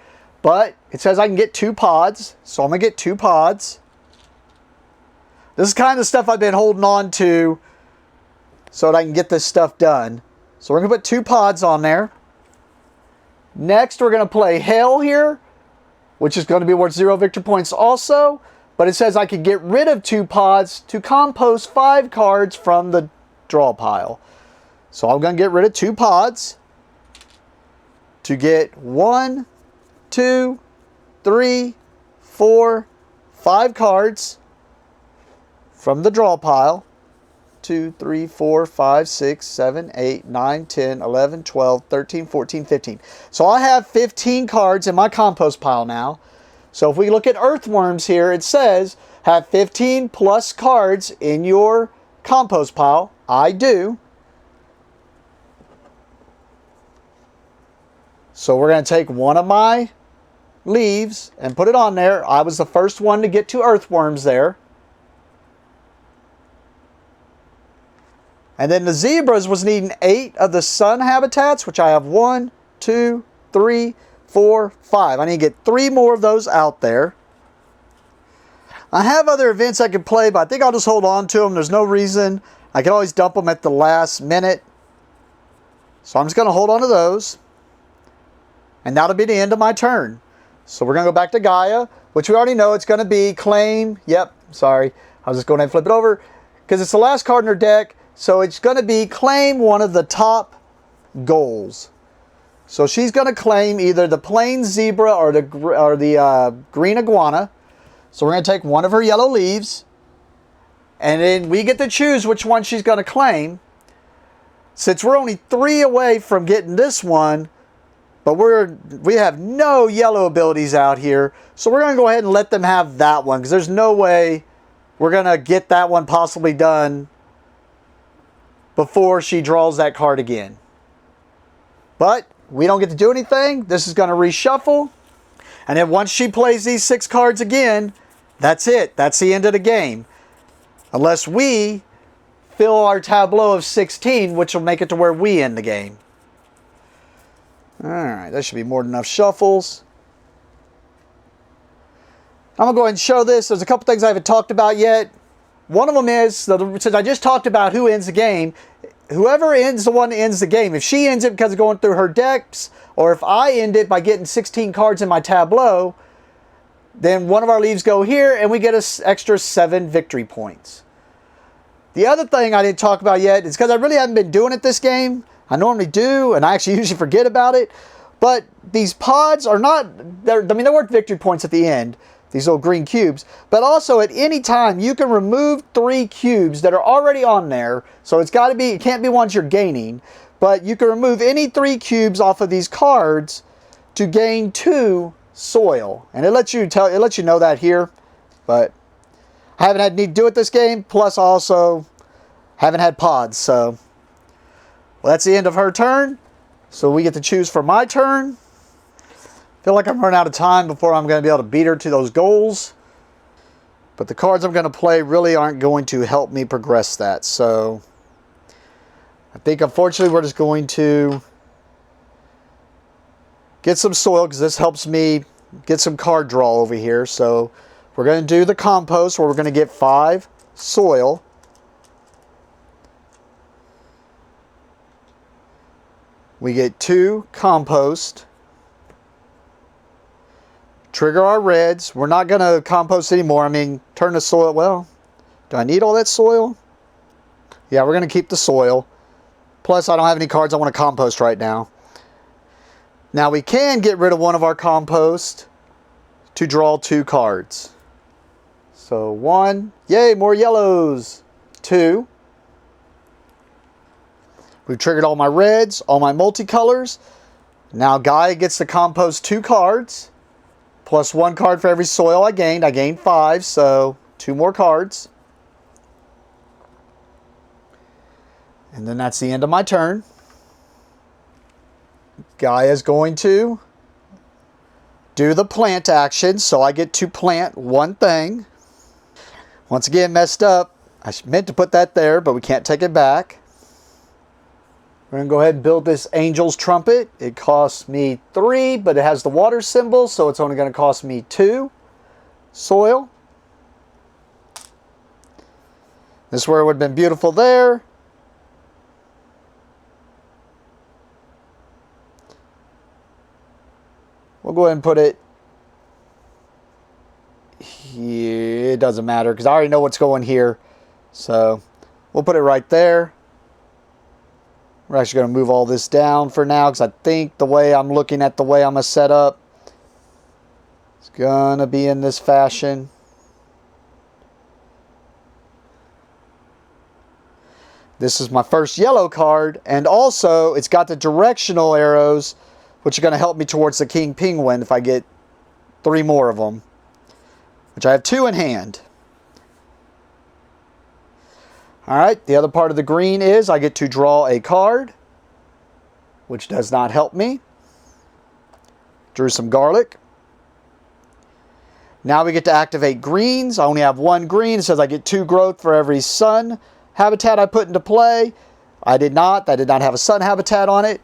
But it says I can get 2 pods, so I'm going to get 2 pods. This is kind of the stuff I've been holding on to so that I can get this stuff done. So we're going to put 2 pods on there. Next, we're going to play Hail here, which is going to be worth 0 victory points also. But it says I could get rid of 2 pods to compost 5 cards from the draw pile. So I'm going to get rid of 2 pods to get 1, 2, 3, 4, 5 cards from the draw pile. 2, 3, 4, 5, 6, 7, 8, 9, 10, 11, 12, 13, 14, 15. So I have 15 cards in my compost pile now. So if we look at earthworms here, it says have 15 plus cards in your compost pile. I do. So we're going to take one of my leaves and put it on there. I was the first one to get to earthworms there. And then the zebras was needing 8 of the sun habitats, which I have 1, 2, 3, 4, 5. I need to get 3 more of those out there. I have other events I can play, but I think I'll just hold on to them. There's no reason. I can always dump them at the last minute. So I'm just going to hold on to those. And that'll be the end of my turn. So we're going to go back to Gaia, which we already know it's going to be claim. Yep, sorry. I was just going to flip it over because it's the last card in her deck. So it's going to be claim one of the top goals. So she's going to claim either the plain zebra or the green iguana. So we're going to take one of her yellow leaves. And then we get to choose which one she's going to claim. Since we're only 3 away from getting this one, but we have no yellow abilities out here. So we're going to go ahead and let them have that one. Because there's no way we're going to get that one possibly done before she draws that card again. But we don't get to do anything. This is going to reshuffle. And then once she plays these 6 cards again, that's it. That's the end of the game. Unless we fill our tableau of 16, which will make it to where we end the game. Alright, that should be more than enough shuffles. I'm going to go ahead and show this. There's a couple things I haven't talked about yet. One of them is, since I just talked about who ends the game, whoever ends the one that ends the game, if she ends it because of going through her decks, or if I end it by getting 16 cards in my tableau, then one of our leaves go here and we get an extra 7 victory points. The other thing I didn't talk about yet is because I really haven't been doing it this game. I normally do, and I actually usually forget about it. But these pods are not, they're worth victory points at the end. These little green cubes. But also at any time you can remove 3 cubes that are already on there. So it's got to be, it can't be ones you're gaining. But you can remove any 3 cubes off of these cards to gain 2 soil. And it lets you know that here. But I haven't had need to do it this game. Plus also haven't had pods. So well, that's the end of her turn. So we get to choose for my turn. Feel like I'm running out of time before I'm going to be able to beat her to those goals. But the cards I'm going to play really aren't going to help me progress that. So I think unfortunately we're just going to get some soil because this helps me get some card draw over here. So we're going to do the compost where we're going to get 5 soil. We get 2 compost. Trigger our reds. We're not going to compost anymore. I mean, turn the soil. Well, do I need all that soil? Yeah, we're going to keep the soil. Plus, I don't have any cards I want to compost right now. Now, we can get rid of one of our compost to draw 2 cards. So, 1. Yay, more yellows. 2. We've triggered all my reds, all my multicolors. Now, Gaia gets to compost 2 cards. Plus 1 card for every soil I gained. I gained 5, so 2 more cards. And then that's the end of my turn. Gaia's going to do the plant action, so I get to plant 1 thing. Once again, messed up. I meant to put that there, but we can't take it back. We're going to go ahead and build this Angel's Trumpet. It costs me 3, but it has the water symbol, so it's only going to cost me 2 soil. This is where it would have been beautiful there. We'll go ahead and put it here. It doesn't matter because I already know what's going here. So we'll put it right there. We're actually going to move all this down for now because I think the way I'm looking at the way I'm going to set up, it's going to be in this fashion. This is my first yellow card, and also it's got the directional arrows, which are going to help me towards the King Penguin if I get 3 more of them, which I have 2 in hand. Alright, the other part of the green is I get to draw a card, which does not help me. Drew some garlic. Now we get to activate greens. I only have 1 green. It says I get 2 growth for every sun habitat I put into play. I did not. That did not have a sun habitat on it.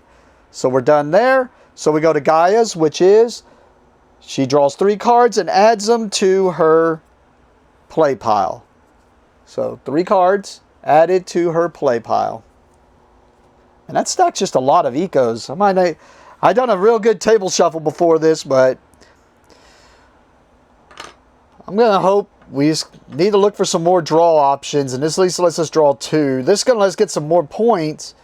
So we're done there. So we go to Gaia's, which is she draws 3 cards and adds them to her play pile. So 3 cards added to her play pile. And that stack's just a lot of ecos. I've done a real good table shuffle before this, but I'm going to hope we just need to look for some more draw options. And this at least lets us draw 2. This is going to let us get some more points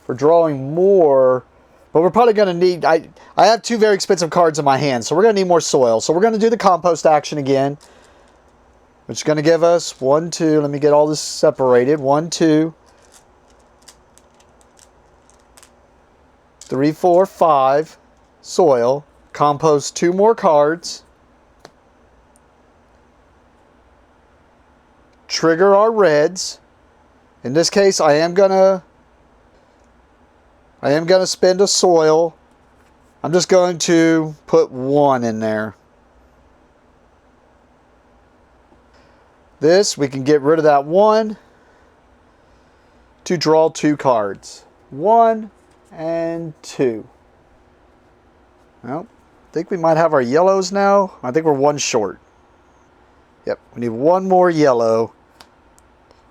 for drawing more. But we're probably going to need... I have 2 very expensive cards in my hand, so we're going to need more soil. So we're going to do the compost action again, which is going to give us 1, 2. Let me get all this separated. 1, 2, 3, 4, 5 soil. Compost 2 more cards. Trigger our reds. In this case, I am gonna spend a soil. I'm just going to put 1 in there. This, we can get rid of that 1 to draw 2 cards. 1 and 2. Well, I think we might have our yellows now. I think we're 1 short. Yep, we need 1 more yellow.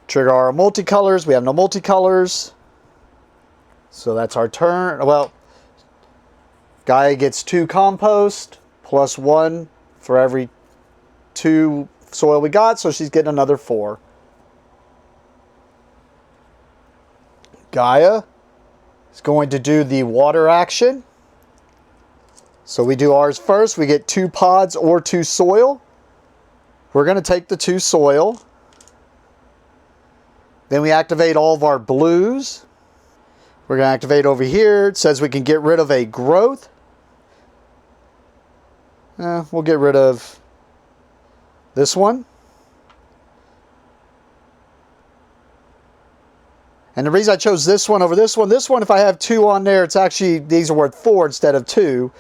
Trigger our multicolors. We have no multicolors. So that's our turn. Well, Gaia gets 2 compost plus 1 for every 2 soil we got. So she's getting another 4. Gaia is going to do the water action. So we do ours first. We get 2 pods or 2 soil. We're going to take the 2 soil. Then we activate all of our blues. We're going to activate over here. It says we can get rid of a growth. We'll get rid of this one. And the reason I chose this one over this one, if I have 2 on there, it's actually, these are worth 4 instead of 2.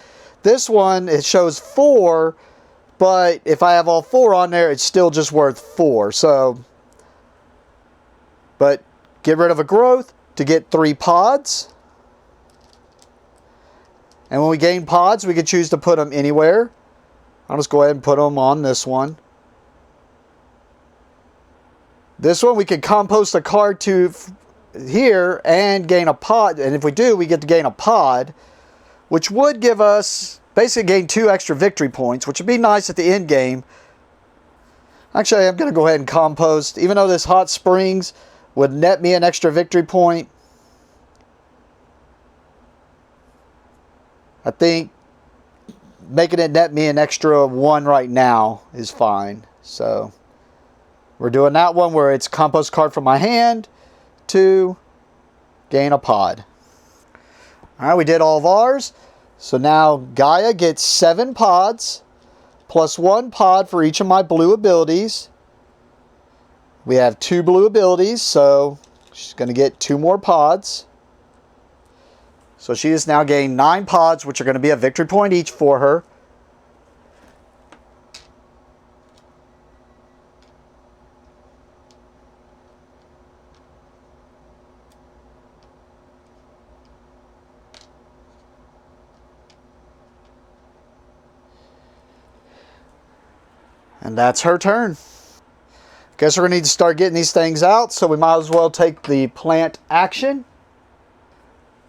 This one, it shows 4, but if I have all 4 on there, it's still just worth 4. So, but get rid of a growth to get 3 pods. And when we gain pods, we can choose to put them anywhere. I'll just go ahead and put them on this one. This one, we can compost a card to here and gain a pod. And if we do, we get to gain a pod, which would give us, basically gain 2 extra victory points, which would be nice at the end game. Actually, I'm going to go ahead and compost. Even though this hot springs would net me an extra victory point, I think making it net me an extra 1 right now is fine. So we're doing that one where it's compost card from my hand to gain a pod. All right, we did all of ours. So now Gaia gets 7 pods plus 1 pod for each of my blue abilities. We have 2 blue abilities, so she's going to get 2 more pods. So she has now gained 9 pods, which are going to be a victory point each for her. And that's her turn. Guess we're going to need to start getting these things out, so we might as well take the plant action.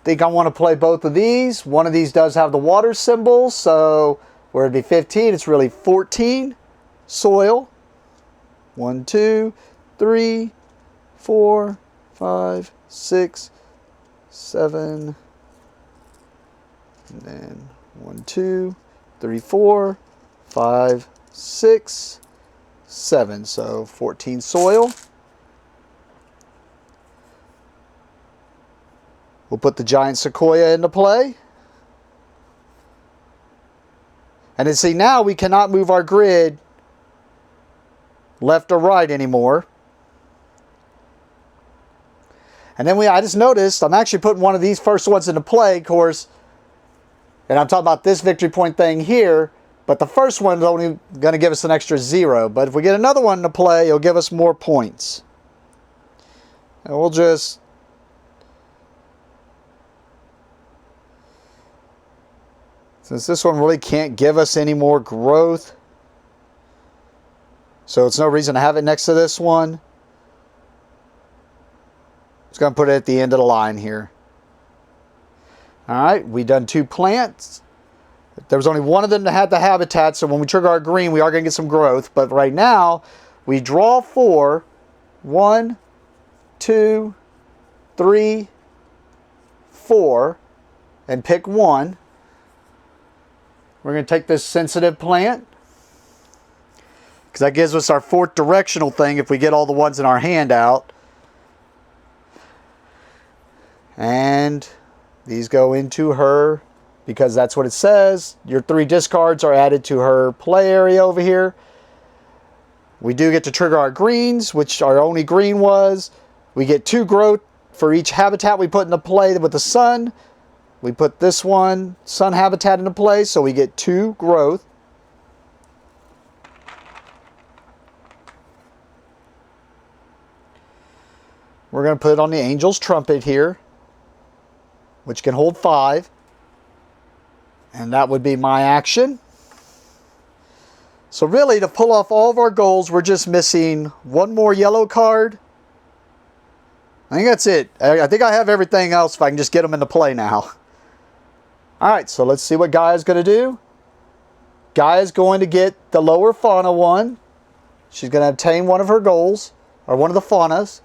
Think I want to play both of these. One of these does have the water symbol, so where it'd be 15, it's really 14. Soil. 1, 2, 3, 4, 5, 6, 7. And then 1, 2, 3, 4, 5, 6, 7. So 14 soil. We'll put the giant sequoia into play. And then see, now we cannot move our grid left or right anymore. And then I just noticed I'm actually putting one of these first ones into play, of course. And I'm talking about this victory point thing here. But the first one's only going to give us an extra 0. But if we get another one to play, it'll give us more points. And we'll just... Since this one really can't give us any more growth, so it's no reason to have it next to this one. Just going to put it at the end of the line here. Alright, we've done 2 plants. There was only one of them that had the habitat, so when we trigger our green, we are going to get some growth. But right now, we draw 4. 1, 2, 3, 4, and pick 1. We're going to take this sensitive plant, because that gives us our 4th directional thing if we get all the ones in our hand out. And these go into her, because that's what it says. Your 3 discards are added to her play area over here. We do get to trigger our greens, which our only green was. We get 2 growth for each habitat we put into play with the sun. We put this one, sun habitat, into play, so we get 2 growth. We're going to put it on the angel's trumpet here, which can hold 5. And that would be my action. So really, to pull off all of our goals, we're just missing 1 more yellow card. I think that's it. I think I have everything else if I can just get them into play now. Alright, so let's see what Gaia's going to do. Gaia's going to get the lower fauna one. She's going to obtain one of her goals, or one of the faunas.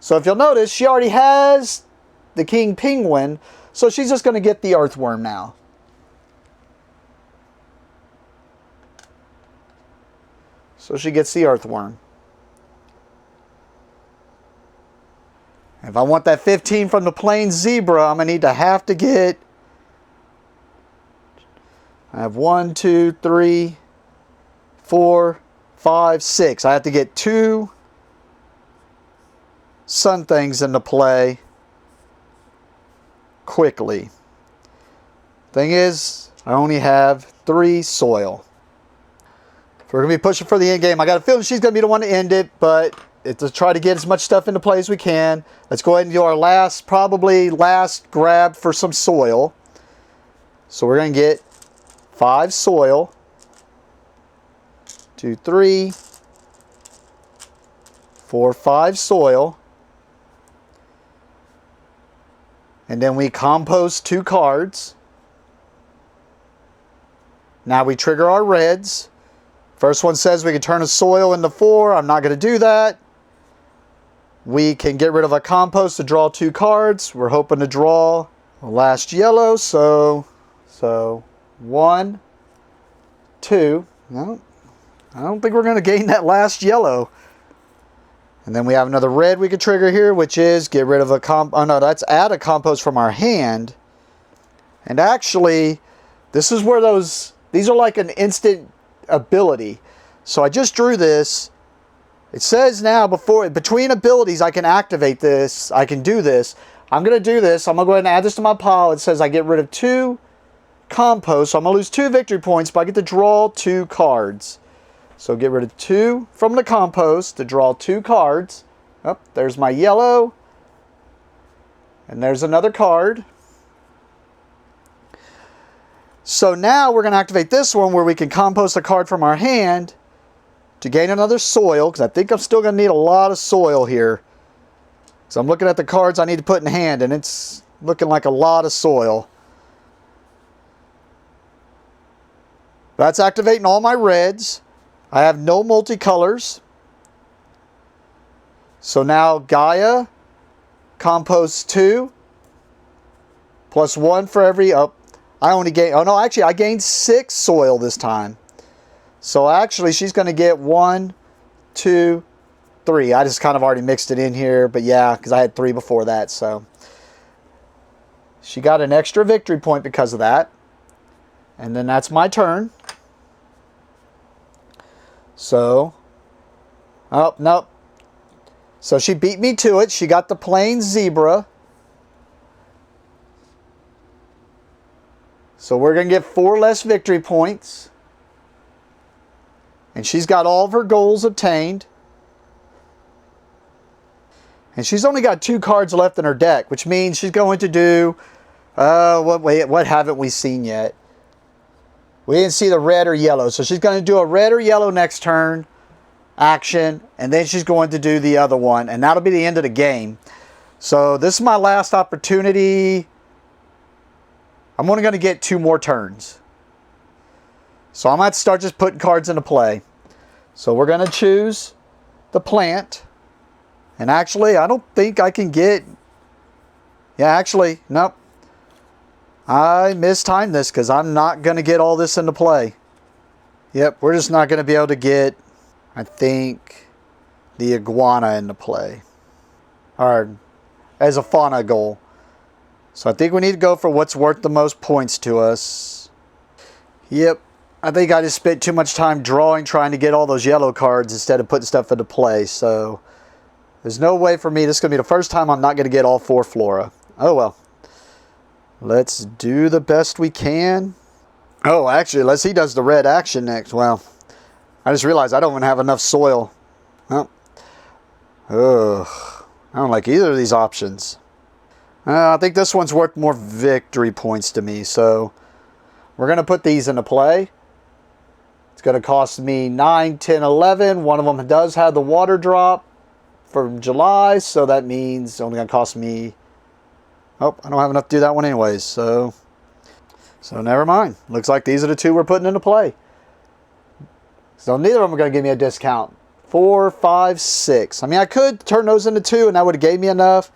So if you'll notice, she already has the king penguin, so she's just going to get the earthworm now. So she gets the earthworm. If I want that 15 from the plain zebra, I'm going to have to get... I have 1, 2, 3, 4, 5, 6. I have to get 2 sun things into play quickly. Thing is, I only have 3 soil. If we're going to be pushing for the end game, I got a feeling she's going to be the one to end it, but to try to get as much stuff into play as we can. Let's go ahead and do our probably last grab for some soil. So we're going to get 5 soil. 2, 3, 4, 5 soil. And then we compost 2 cards. Now we trigger our reds. First one says we can turn a soil into 4. I'm not going to do that. We can get rid of a compost to draw 2 cards. We're hoping to draw the last yellow. So 1, 2. No, I don't think we're going to gain that last yellow. And then we have another red we could trigger here, which is get rid of a oh no, that's add a compost from our hand. And actually, this is where these are like an instant ability. So I just drew this. It says now between abilities I can activate this. I can do this. I'm going to do this. I'm going to go ahead and add this to my pile. It says I get rid of 2 compost. So I'm going to lose 2 victory points, but I get to draw 2 cards. So get rid of 2 from the compost to draw 2 cards. Oh, there's my yellow. And there's another card. So now we're going to activate this one where we can compost a card from our hand. to gain another soil, because I think I'm still going to need a lot of soil here. So I'm looking at the cards I need to put in hand, and it's looking like a lot of soil. That's activating all my reds. I have no multicolors. So now Gaia, compost 2, plus 1 for every, I only gain, oh no, actually I gained 6 soil this time. So actually she's going to get 1, 2, 3. I just kind of already mixed it in here, but yeah, because I had 3 before that, so. She got an extra victory point because of that. And then that's my turn. So, oh, nope. So she beat me to it. She got the plain zebra. So we're going to get 4 less victory points. And she's got all of her goals obtained. And she's only got 2 cards left in her deck, which means she's going to do, what haven't we seen yet? We didn't see the red or yellow. So she's going to do a red or yellow next turn action, and then she's going to do the other one, and that'll be the end of the game. So this is my last opportunity. I'm only going to get 2 more turns. So I might start just putting cards into play. So we're going to choose the plant. And actually, I don't think I can get... Yeah, actually, nope. I mistimed this because I'm not going to get all this into play. Yep, we're just not going to be able to get, I think, the iguana into play. Or as a fauna goal. So I think we need to go for what's worth the most points to us. Yep, I think I just spent too much time drawing, trying to get all those yellow cards instead of putting stuff into play. So there's no way for me. This is going to be the first time I'm not going to get all 4 flora. Oh well. Let's do the best we can. Oh, actually, unless he does the red action next. Well, I just realized I don't even have enough soil. Well, ugh. I don't like either of these options. I think this one's worth more victory points to me. So we're going to put these into play. It's going to cost me 9, 10, 11. One of them does have the water drop from July. So that means it's only going to cost me... Oh, I don't have enough to do that one anyways. So never mind. Looks like these are the 2 we're putting into play. So neither of them are going to give me a discount. 4, 5, 6. I mean, I could turn those into 2 and that would have gave me enough.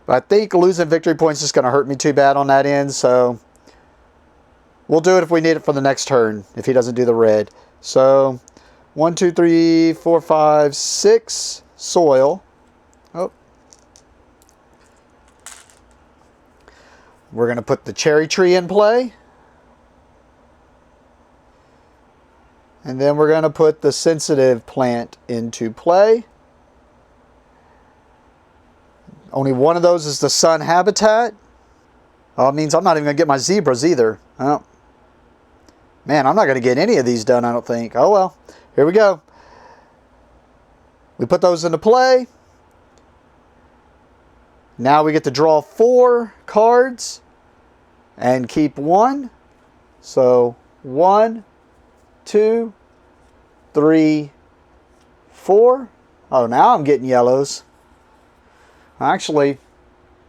But I think losing victory points is going to hurt me too bad on that end. So we'll do it if we need it for the next turn. If he doesn't do the red. So 1, 2, 3, 4, 5, 6 soil. Oh. We're going to put the cherry tree in play. And then we're going to put the sensitive plant into play. Only one of those is the sun habitat. Oh, it means I'm not even going to get my zebras either. Oh. Man, I'm not going to get any of these done, I don't think. Oh well, here we go. We put those into play. Now we get to draw 4 cards and keep 1. So 1, 2, 3, 4. Oh, now I'm getting yellows. Actually,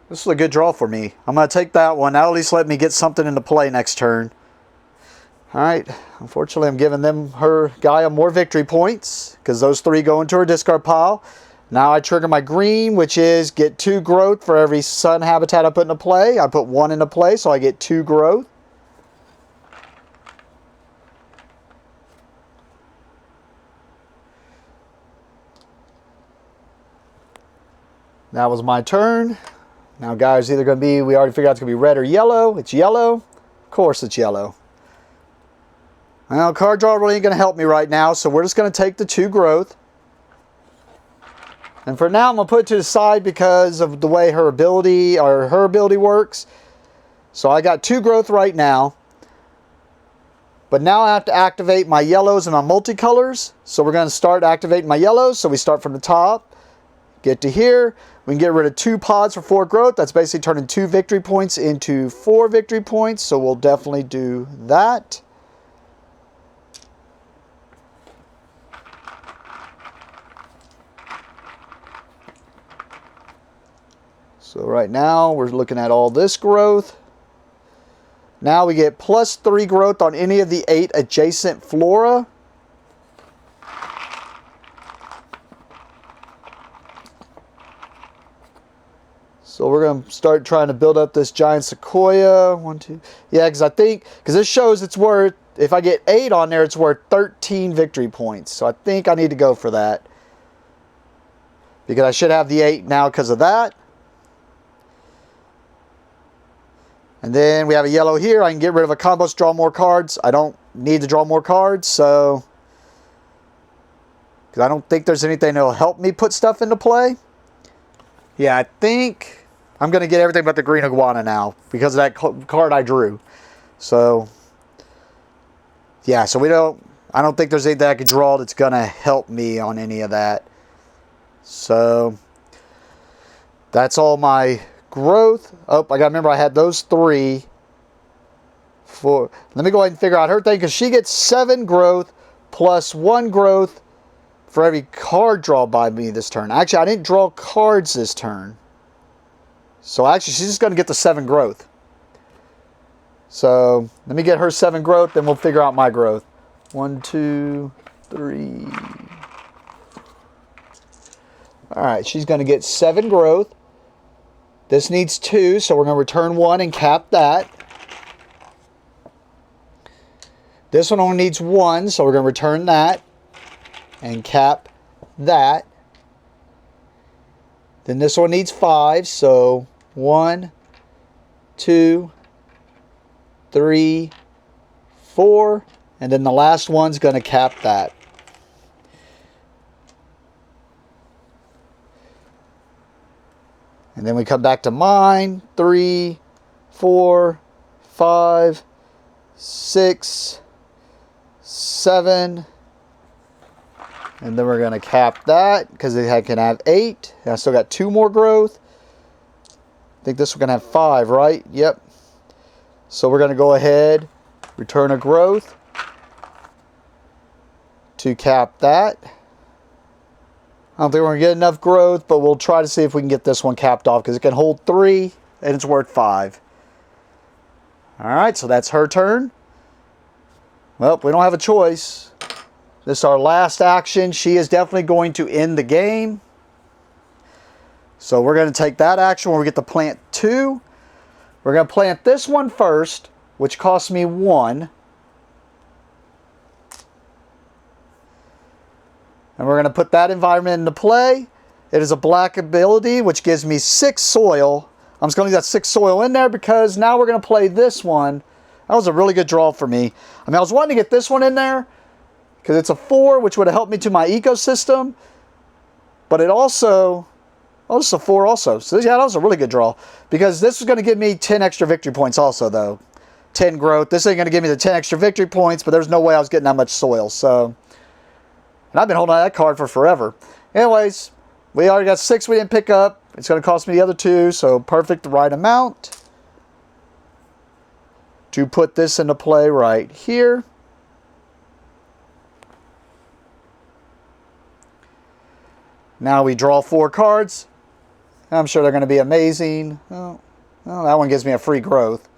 this is a good draw for me. I'm going to take that one. That'll at least let me get something into play next turn. Alright, unfortunately I'm giving Gaia more victory points because those 3 go into her discard pile. Now I trigger my green, which is get 2 growth for every sun habitat I put into play. I put 1 into play, so I get 2 growth. That was my turn. Now guys, either going to be, we already figured out it's going to be red or yellow. It's yellow. Of course it's yellow. Well, card draw really ain't going to help me right now, so we're just going to take the 2 growth. And for now, I'm going to put it to the side because of the way her ability works. So I got 2 growth right now. But now I have to activate my yellows and my multicolors. So we're going to start activating my yellows. So we start from the top. Get to here. We can get rid of 2 pods for 4 growth. That's basically turning 2 victory points into 4 victory points. So we'll definitely do that. So right now we're looking at all this growth. Now we get +3 growth on any of the 8 adjacent flora. So we're going to start trying to build up this giant sequoia. 1, 2. Yeah, because this shows it's worth, if I get 8 on there, it's worth 13 victory points. So I think I need to go for that. Because I should have the 8 now because of that. And then we have a yellow here. I can get rid of a combo to draw more cards. I don't need to draw more cards, so... because I don't think there's anything that will help me put stuff into play. Yeah, I think I'm going to get everything but the green iguana now because of that card I drew. So, yeah, so I don't think there's anything I can draw that's going to help me on any of that. So, that's all my growth. Oh, I got to remember I had those 3. Let me go ahead and figure out her thing because she gets 7 growth plus 1 growth for every card drawn by me this turn. Actually, I didn't draw cards this turn. So actually, she's just going to get the 7 growth. So let me get her 7 growth, then we'll figure out my growth. 1, 2, 3. All right, she's going to get 7 growth. This needs 2, so we're going to return 1 and cap that. This one only needs 1, so we're going to return that and cap that. Then this one needs 5, so 1, 2, 3, 4, and then the last one's going to cap that. And then we come back to mine. 3, 4, 5, 6, 7. And then we're going to cap that because it can have 8. And I still got 2 more growth. I think this one's going to have 5, right? Yep. So we're going to go ahead, return a growth to cap that. I don't think we're going to get enough growth, but we'll try to see if we can get this one capped off because it can hold 3 and it's worth 5. Alright, so that's her turn. Well, we don't have a choice. This is our last action. She is definitely going to end the game. So we're going to take that action where we get to plant 2. We're going to plant this one first, which costs me 1. And we're going to put that environment into play. It is a black ability, which gives me 6 soil. I'm just going to leave that 6 soil in there because now we're going to play this one. That was a really good draw for me. I mean, I was wanting to get this one in there because it's a 4, which would have helped me to my ecosystem. But it also... oh, this is a 4 also. So yeah, that was a really good draw. Because this is going to give me 10 extra victory points also, though. 10 growth. This ain't going to give me the 10 extra victory points, but there's no way I was getting that much soil. So... and I've been holding on to that card for forever. Anyways, we already got 6 we didn't pick up. It's going to cost me the other 2, so perfect, the right amount to put this into play right here. Now we draw 4 cards. I'm sure they're going to be amazing. Oh, that one gives me a free growth.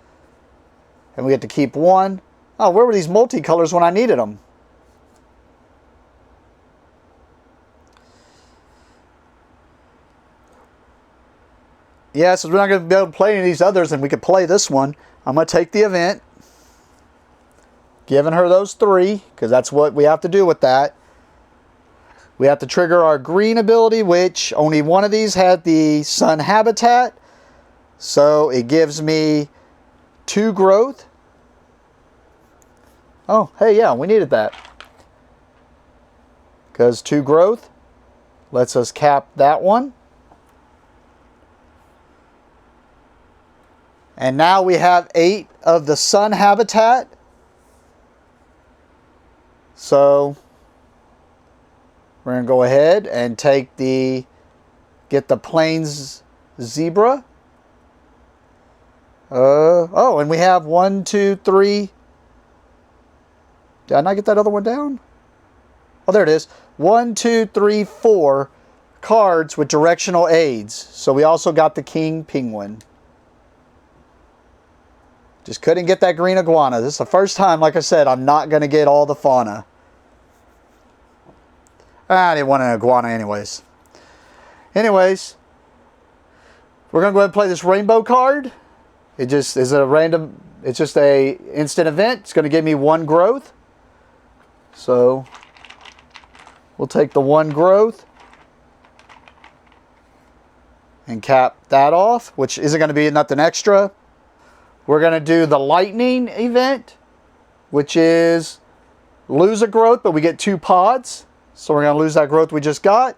And we get to keep 1. Oh, where were these multicolors when I needed them? Yeah, so we're not going to be able to play any of these others, and we could play this one. I'm going to take the event. Giving her those 3, because that's what we have to do with that. We have to trigger our green ability, which only one of these had the sun habitat. So it gives me 2 growth. Oh, hey, yeah, we needed that. Because 2 growth lets us cap that one. And now we have 8 of the sun habitat. So we're going to go ahead and take get the plains zebra. Oh, and we have 1, 2, 3. Did I not get that other one down? Oh, there it is. 1, 2, 3, 4 cards with directional aids. So we also got the king penguin. Just couldn't get that green iguana. This is the first time, like I said, I'm not going to get all the fauna. I didn't want an iguana anyways. Anyways, we're going to go ahead and play this rainbow card. It just is a random, it's just a instant event. It's going to give me 1 growth. So we'll take the 1 growth and cap that off, which isn't going to be nothing extra. We're going to do the lightning event, which is lose a growth, but we get 2 pods. So we're going to lose that growth we just got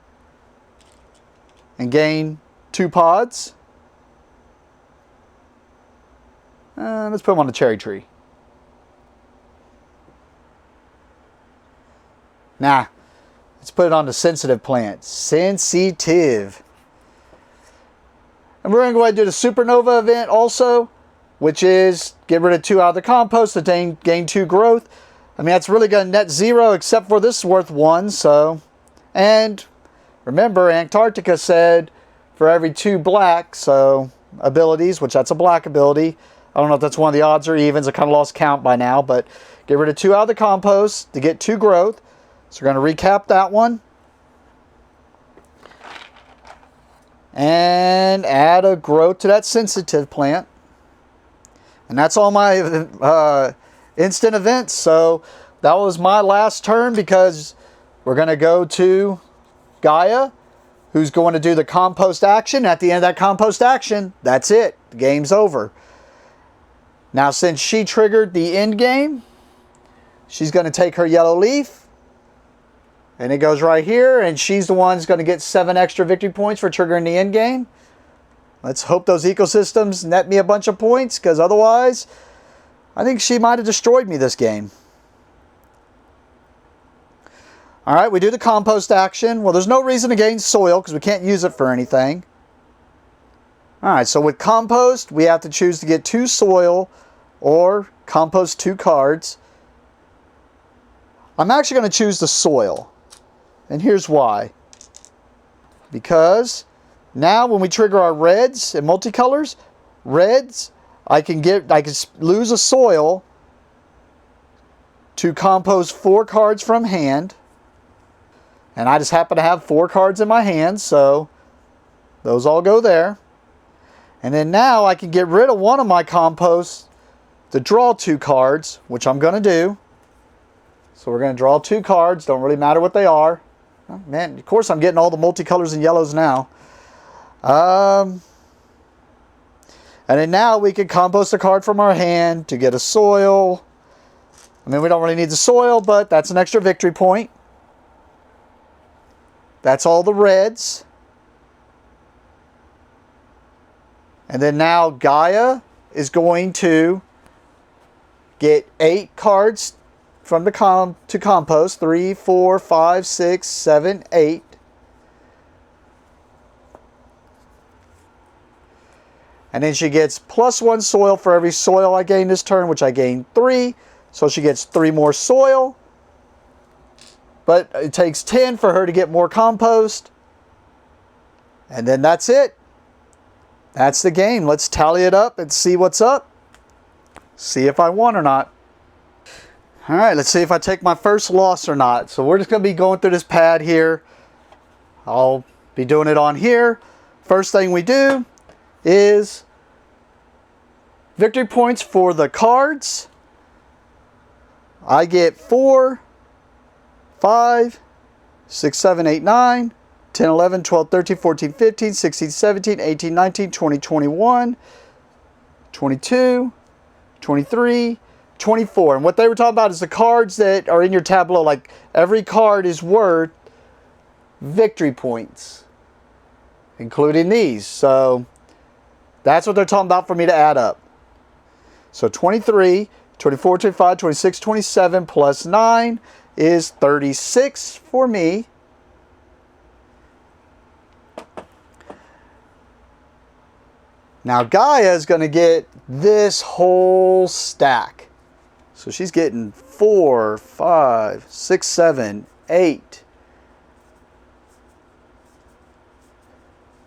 and gain 2 pods. Let's put them on the cherry tree. Nah, let's put it on the sensitive plant. Sensitive. And we're going to go ahead and do the supernova event also, which is get rid of 2 out of the compost to gain 2 growth. I mean, that's really going to net 0, except for this is worth 1. So, and remember, Antarctica said for every 2 black abilities, which that's a black ability. I don't know if that's one of the odds or evens. I kind of lost count by now, but get rid of 2 out of the compost to get 2 growth. So we're going to recap that one. And add a growth to that sensitive plant. And that's all my instant events. So that was my last turn because we're going to go to Gaia, who's going to do the compost action. At the end of that compost action, that's it. The game's over. Now, since she triggered the end game, she's going to take her yellow leaf. And it goes right here. And she's the one who's going to get 7 extra victory points for triggering the end game. Let's hope those ecosystems net me a bunch of points, because otherwise, I think she might have destroyed me this game. Alright, we do the compost action. Well, there's no reason to gain soil, because we can't use it for anything. Alright, so with compost, we have to choose to get 2 soil, or compost 2 cards. I'm actually going to choose the soil. And here's why. Because now when we trigger our reds and multicolors, reds, I can lose a soil to compost 4 cards from hand. And I just happen to have 4 cards in my hand, so those all go there. And then now I can get rid of one of my composts to draw 2 cards, which I'm going to do. So we're going to draw 2 cards, don't really matter what they are. Oh, man, of course I'm getting all the multicolors and yellows now. And then now we can compost a card from our hand to get a soil. I mean, we don't really need the soil, but that's an extra victory point. That's all the reds. And then now Gaia is going to get 8 cards from the to compost. 3, 4, 5, 6, 7, 8. And then she gets +1 soil for every soil I gain this turn, which I gained 3. So she gets 3 more soil. But it takes 10 for her to get more compost. And then that's it. That's the game. Let's tally it up and see what's up. See if I won or not. Alright, let's see if I take my first loss or not. So we're just going to be going through this pad here. I'll be doing it on here. First thing we do is victory points for the cards. I get 4, 5, 6, 7, 8, 9, 10, 11, 12, 13, 14, 15, 16, 17, 18, 19, 20, 21, 22, 23, 24. And what they were talking about is the cards that are in your tableau. Like every card is worth victory points, including these. So that's what they're talking about for me to add up. So 23, 24, 25, 26, 27 plus 9 is 36 for me. Now Gaia is going to get this whole stack. So she's getting 4, 5, 6, 7, 8,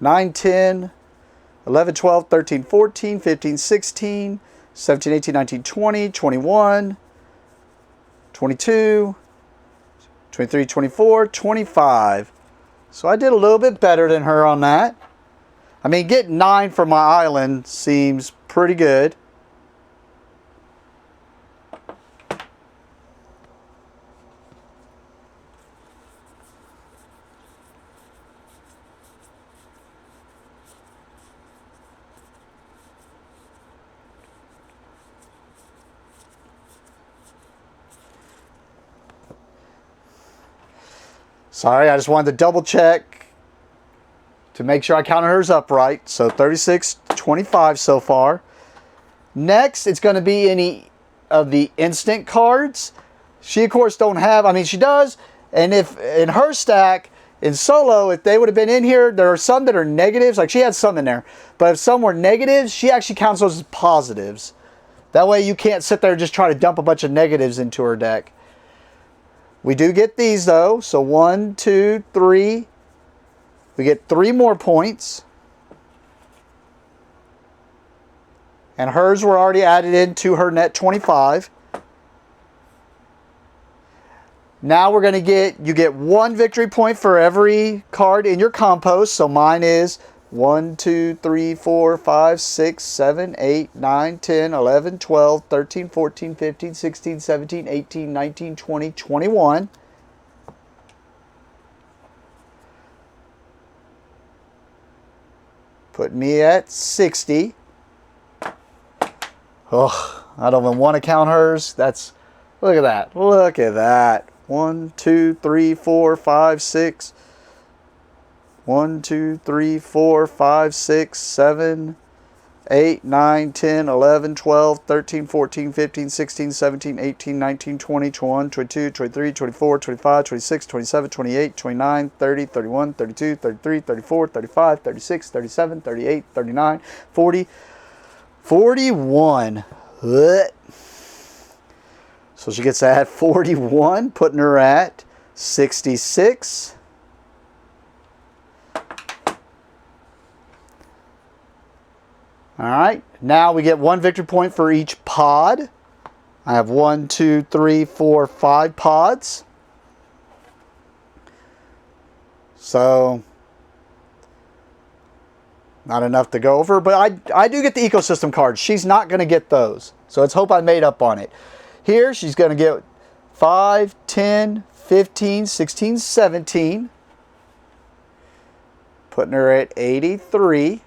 9, 10, 11, 12, 13, 14, 15, 16, 17, 18, 19, 20, 21, 22, 23, 24, 25. So I did a little bit better than her on that. I mean, getting 9 for my island seems pretty good. Sorry, I just wanted to double check to make sure I counted hers upright. So 36, 25 so far. Next, it's going to be any of the instant cards. She, of course, don't have, I mean, she does. And if in her stack, in solo, if they would have been in here, there are some that are negatives. Like she had some in there. But if some were negatives, she actually counts those as positives. That way you can't sit there and just try to dump a bunch of negatives into her deck. We do get these though. So 1, 2, 3. We get 3 more points. And hers were already added into her net 25. Now we're going to get, you get 1 victory point for every card in your compost. So mine is 1, 2, 3, 4, 5, 6, 7, 8, 9, 10, 11, 12, 13, 14, 15, 16, 17, 18, 19, 20, 21. Put me at 60. Oh, I don't even want to count hers. That's, look at that. Look at that. 1, 2, 3, 4, 5, 6. 1, 2, 3, 4, 5, 6, 7, 8, 9, 10, 11, 12, 13, 14, 15, 16, 17, 18, 19, 20, 21, 22, 23, 24, 25, 26, 27, 28, 29, 30, 31, 32, 33, 34, 35, 36, 37, 38, 39, 40, 41. So she gets at 41, putting her at 66. All right, now we get 1 victory point for each pod. I have 1, 2, 3, 4, 5 pods. So, not enough to go over, but I do get the ecosystem cards. She's not going to get those. So let's hope I made up on it. Here, she's going to get 5, 10, 15, 16, 17. Putting her at 83.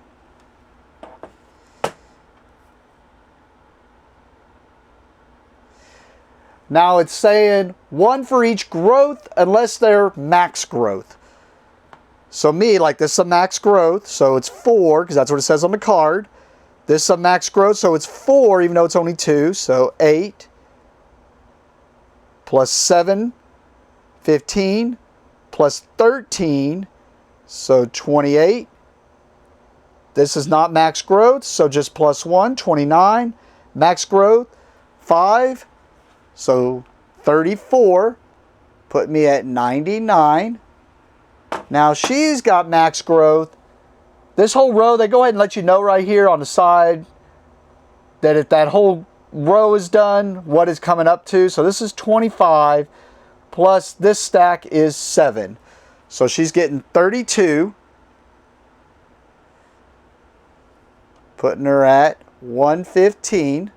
Now it's saying 1 for each growth unless they're max growth. So me, like this is a max growth, so it's 4 because that's what it says on the card. This is a max growth, so it's 4 even though it's only 2, so 8 plus 7, 15 plus 13, so 28. This is not max growth, so just plus 1, 29. Max growth, 5. So 34, put me at 99. Now she's got max growth. This whole row, they go ahead and let you know right here on the side that if that whole row is done, what is coming up to. So this is 25 plus this stack is 7. So she's getting 32. Putting her at 115.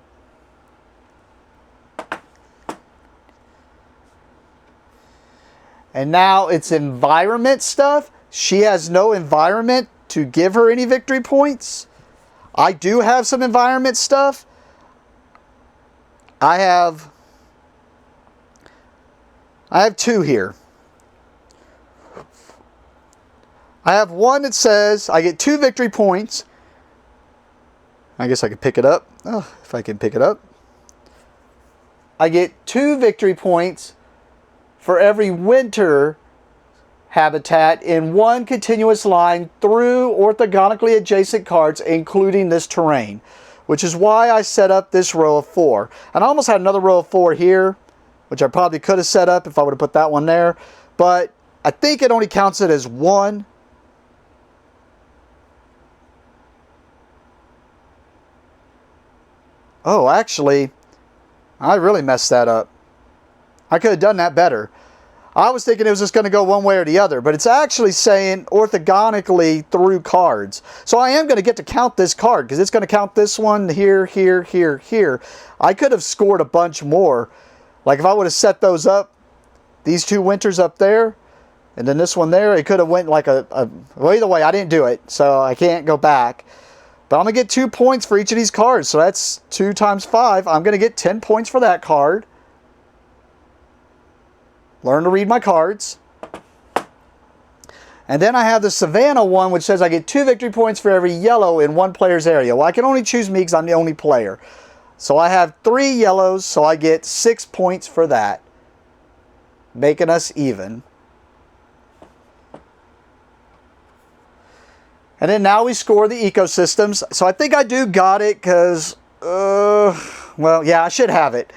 And now it's environment stuff. She has no environment to give her any victory points. I do have some environment stuff. I have 2 here. I have one that says I get 2 victory points. I guess I could pick it up. Oh, if I can pick it up. I get 2 victory points for every winter habitat in 1 continuous line through orthogonically adjacent cards, including this terrain, which is why I set up this row of 4. And I almost had another row of 4 here, which I probably could have set up if I would have put that one there. But I think it only counts it as 1. Oh, actually, I really messed that up. I could have done that better. I was thinking it was just going to go one way or the other, but it's actually saying orthogonically through cards. So I am going to get to count this card because it's going to count this one here, here, here, here. I could have scored a bunch more. Like if I would have set those up, these two winters up there, and then this one there, it could have went like well, either way, I didn't do it, so I can't go back. But I'm going to get 2 points for each of these cards, so that's 2 times 5. I'm going to get 10 points for that card. Learn to read my cards. And then I have the Savannah one, which says I get 2 victory points for every yellow in one player's area. Well, I can only choose me because I'm the only player. So I have 3 yellows, so I get 6 points for that, making us even. And then now we score the ecosystems. So I think I got it because, well, yeah, I should have it.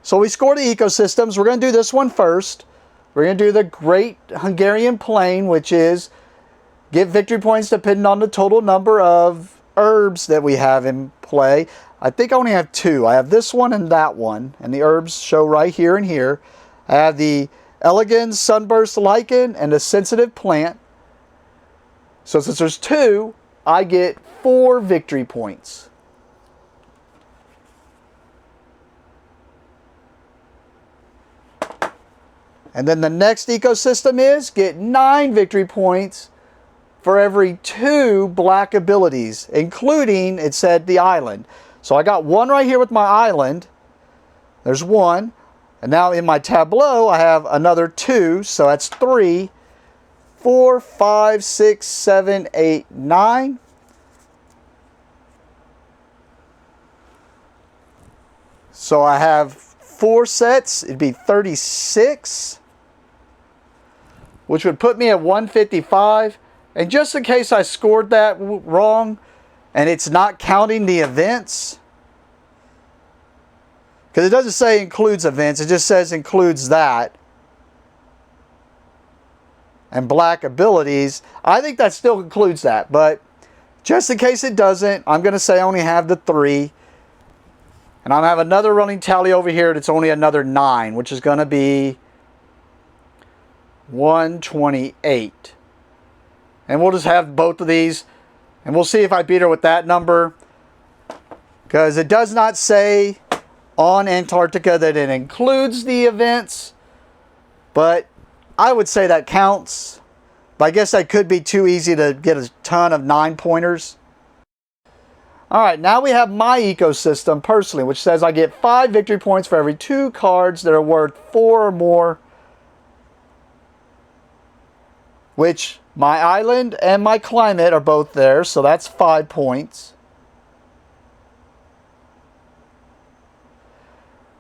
So we score the ecosystems. We're going to do this one first. We're going to do the Great Hungarian Plain, which is get victory points depending on the total number of herbs that we have in play. I think I only have 2. I have this one and that one. And the herbs show right here and here. I have the Elegant Sunburst Lichen and the Sensitive Plant. So since there's 2, I get 4 victory points. And then the next ecosystem is get 9 victory points for every 2 black abilities, including, it said, the island. So I got 1 right here with my island. There's 1. And now in my tableau, I have another 2. So that's 3, 4, 5, 6, 7, 8, 9. So I have 4 sets. It'd be 36. Which would put me at 155. And just in case I scored that wrong, and it's not counting the events, because it doesn't say includes events, it just says includes that, and black abilities, I think that still includes that. But just in case it doesn't, I'm going to say I only have the 3. And I'll have another running tally over here that's only another 9, which is going to be 128. And we'll just have both of these, and we'll see if I beat her with that number, because it does not say on Antarctica that it includes the events, but I would say that counts. But I guess that could be too easy to get a ton of 9-pointers. Alright, now we have my ecosystem personally, which says I get 5 victory points for every 2 cards that are worth 4 or more, which my island and my climate are both there, so that's 5 points.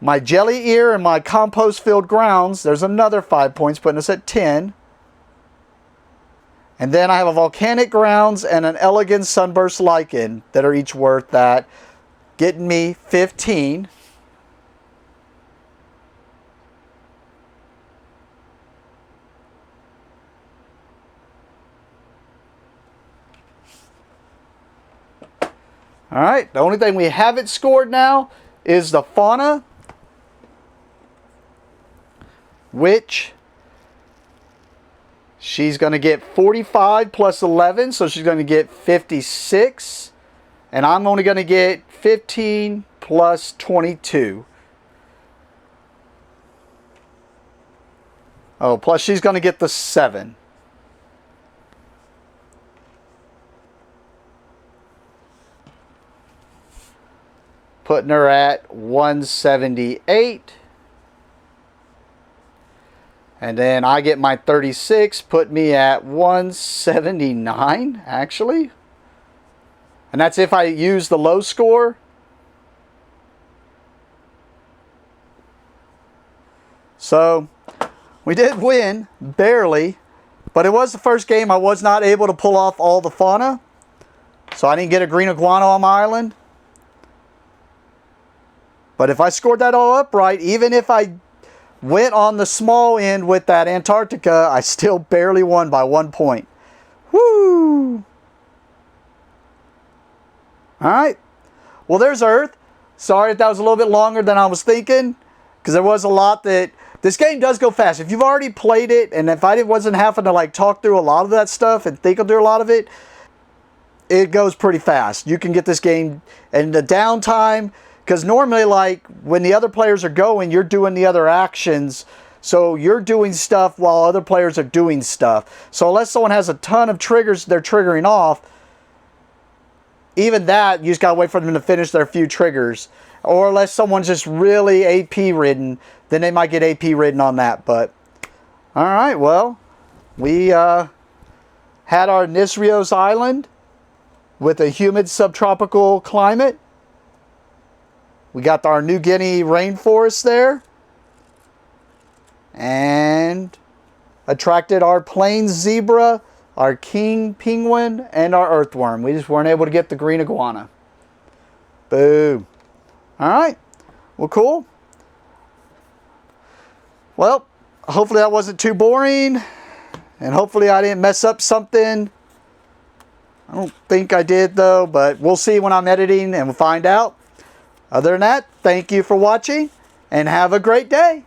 My jelly ear and my compost filled grounds, there's another 5 points, putting us at 10. And then I have a volcanic grounds and an elegant sunburst lichen that are each worth that, getting me 15. Alright, the only thing we haven't scored now is the fauna, which she's going to get 45 plus 11, so she's going to get 56. And I'm only going to get 15 plus 22. Oh, plus she's going to get the 7. Putting her at 178. And then I get my 36, put me at 179, actually. And that's if I use the low score. So, we did win, barely. But it was the first game I was not able to pull off all the fauna. So I didn't get a green iguana on my island. But if I scored that all up right, even if I went on the small end with that Antarctica, I still barely won by 1 point. Woo! Alright. Well, there's Earth. Sorry if that was a little bit longer than I was thinking, because there was a lot that... This game does go fast. If you've already played it, and if I wasn't having to like talk through a lot of that stuff and think through a lot of it, it goes pretty fast. You can get this game in the downtime, because normally like when the other players are going, you're doing the other actions. So you're doing stuff while other players are doing stuff. So unless someone has a ton of triggers they're triggering off, even that, you just gotta wait for them to finish their few triggers. Or unless someone's just really AP ridden, then they might get AP ridden on that. But, alright, well, we had our Nisrios Island with a humid subtropical climate. We got our New Guinea rainforest there. And attracted our plains zebra, our king penguin, and our earthworm. We just weren't able to get the green iguana. Boom. Alright. Well, cool. Well, hopefully that wasn't too boring. And hopefully I didn't mess up something. I don't think I did though, but we'll see when I'm editing and we'll find out. Other than that, thank you for watching and have a great day.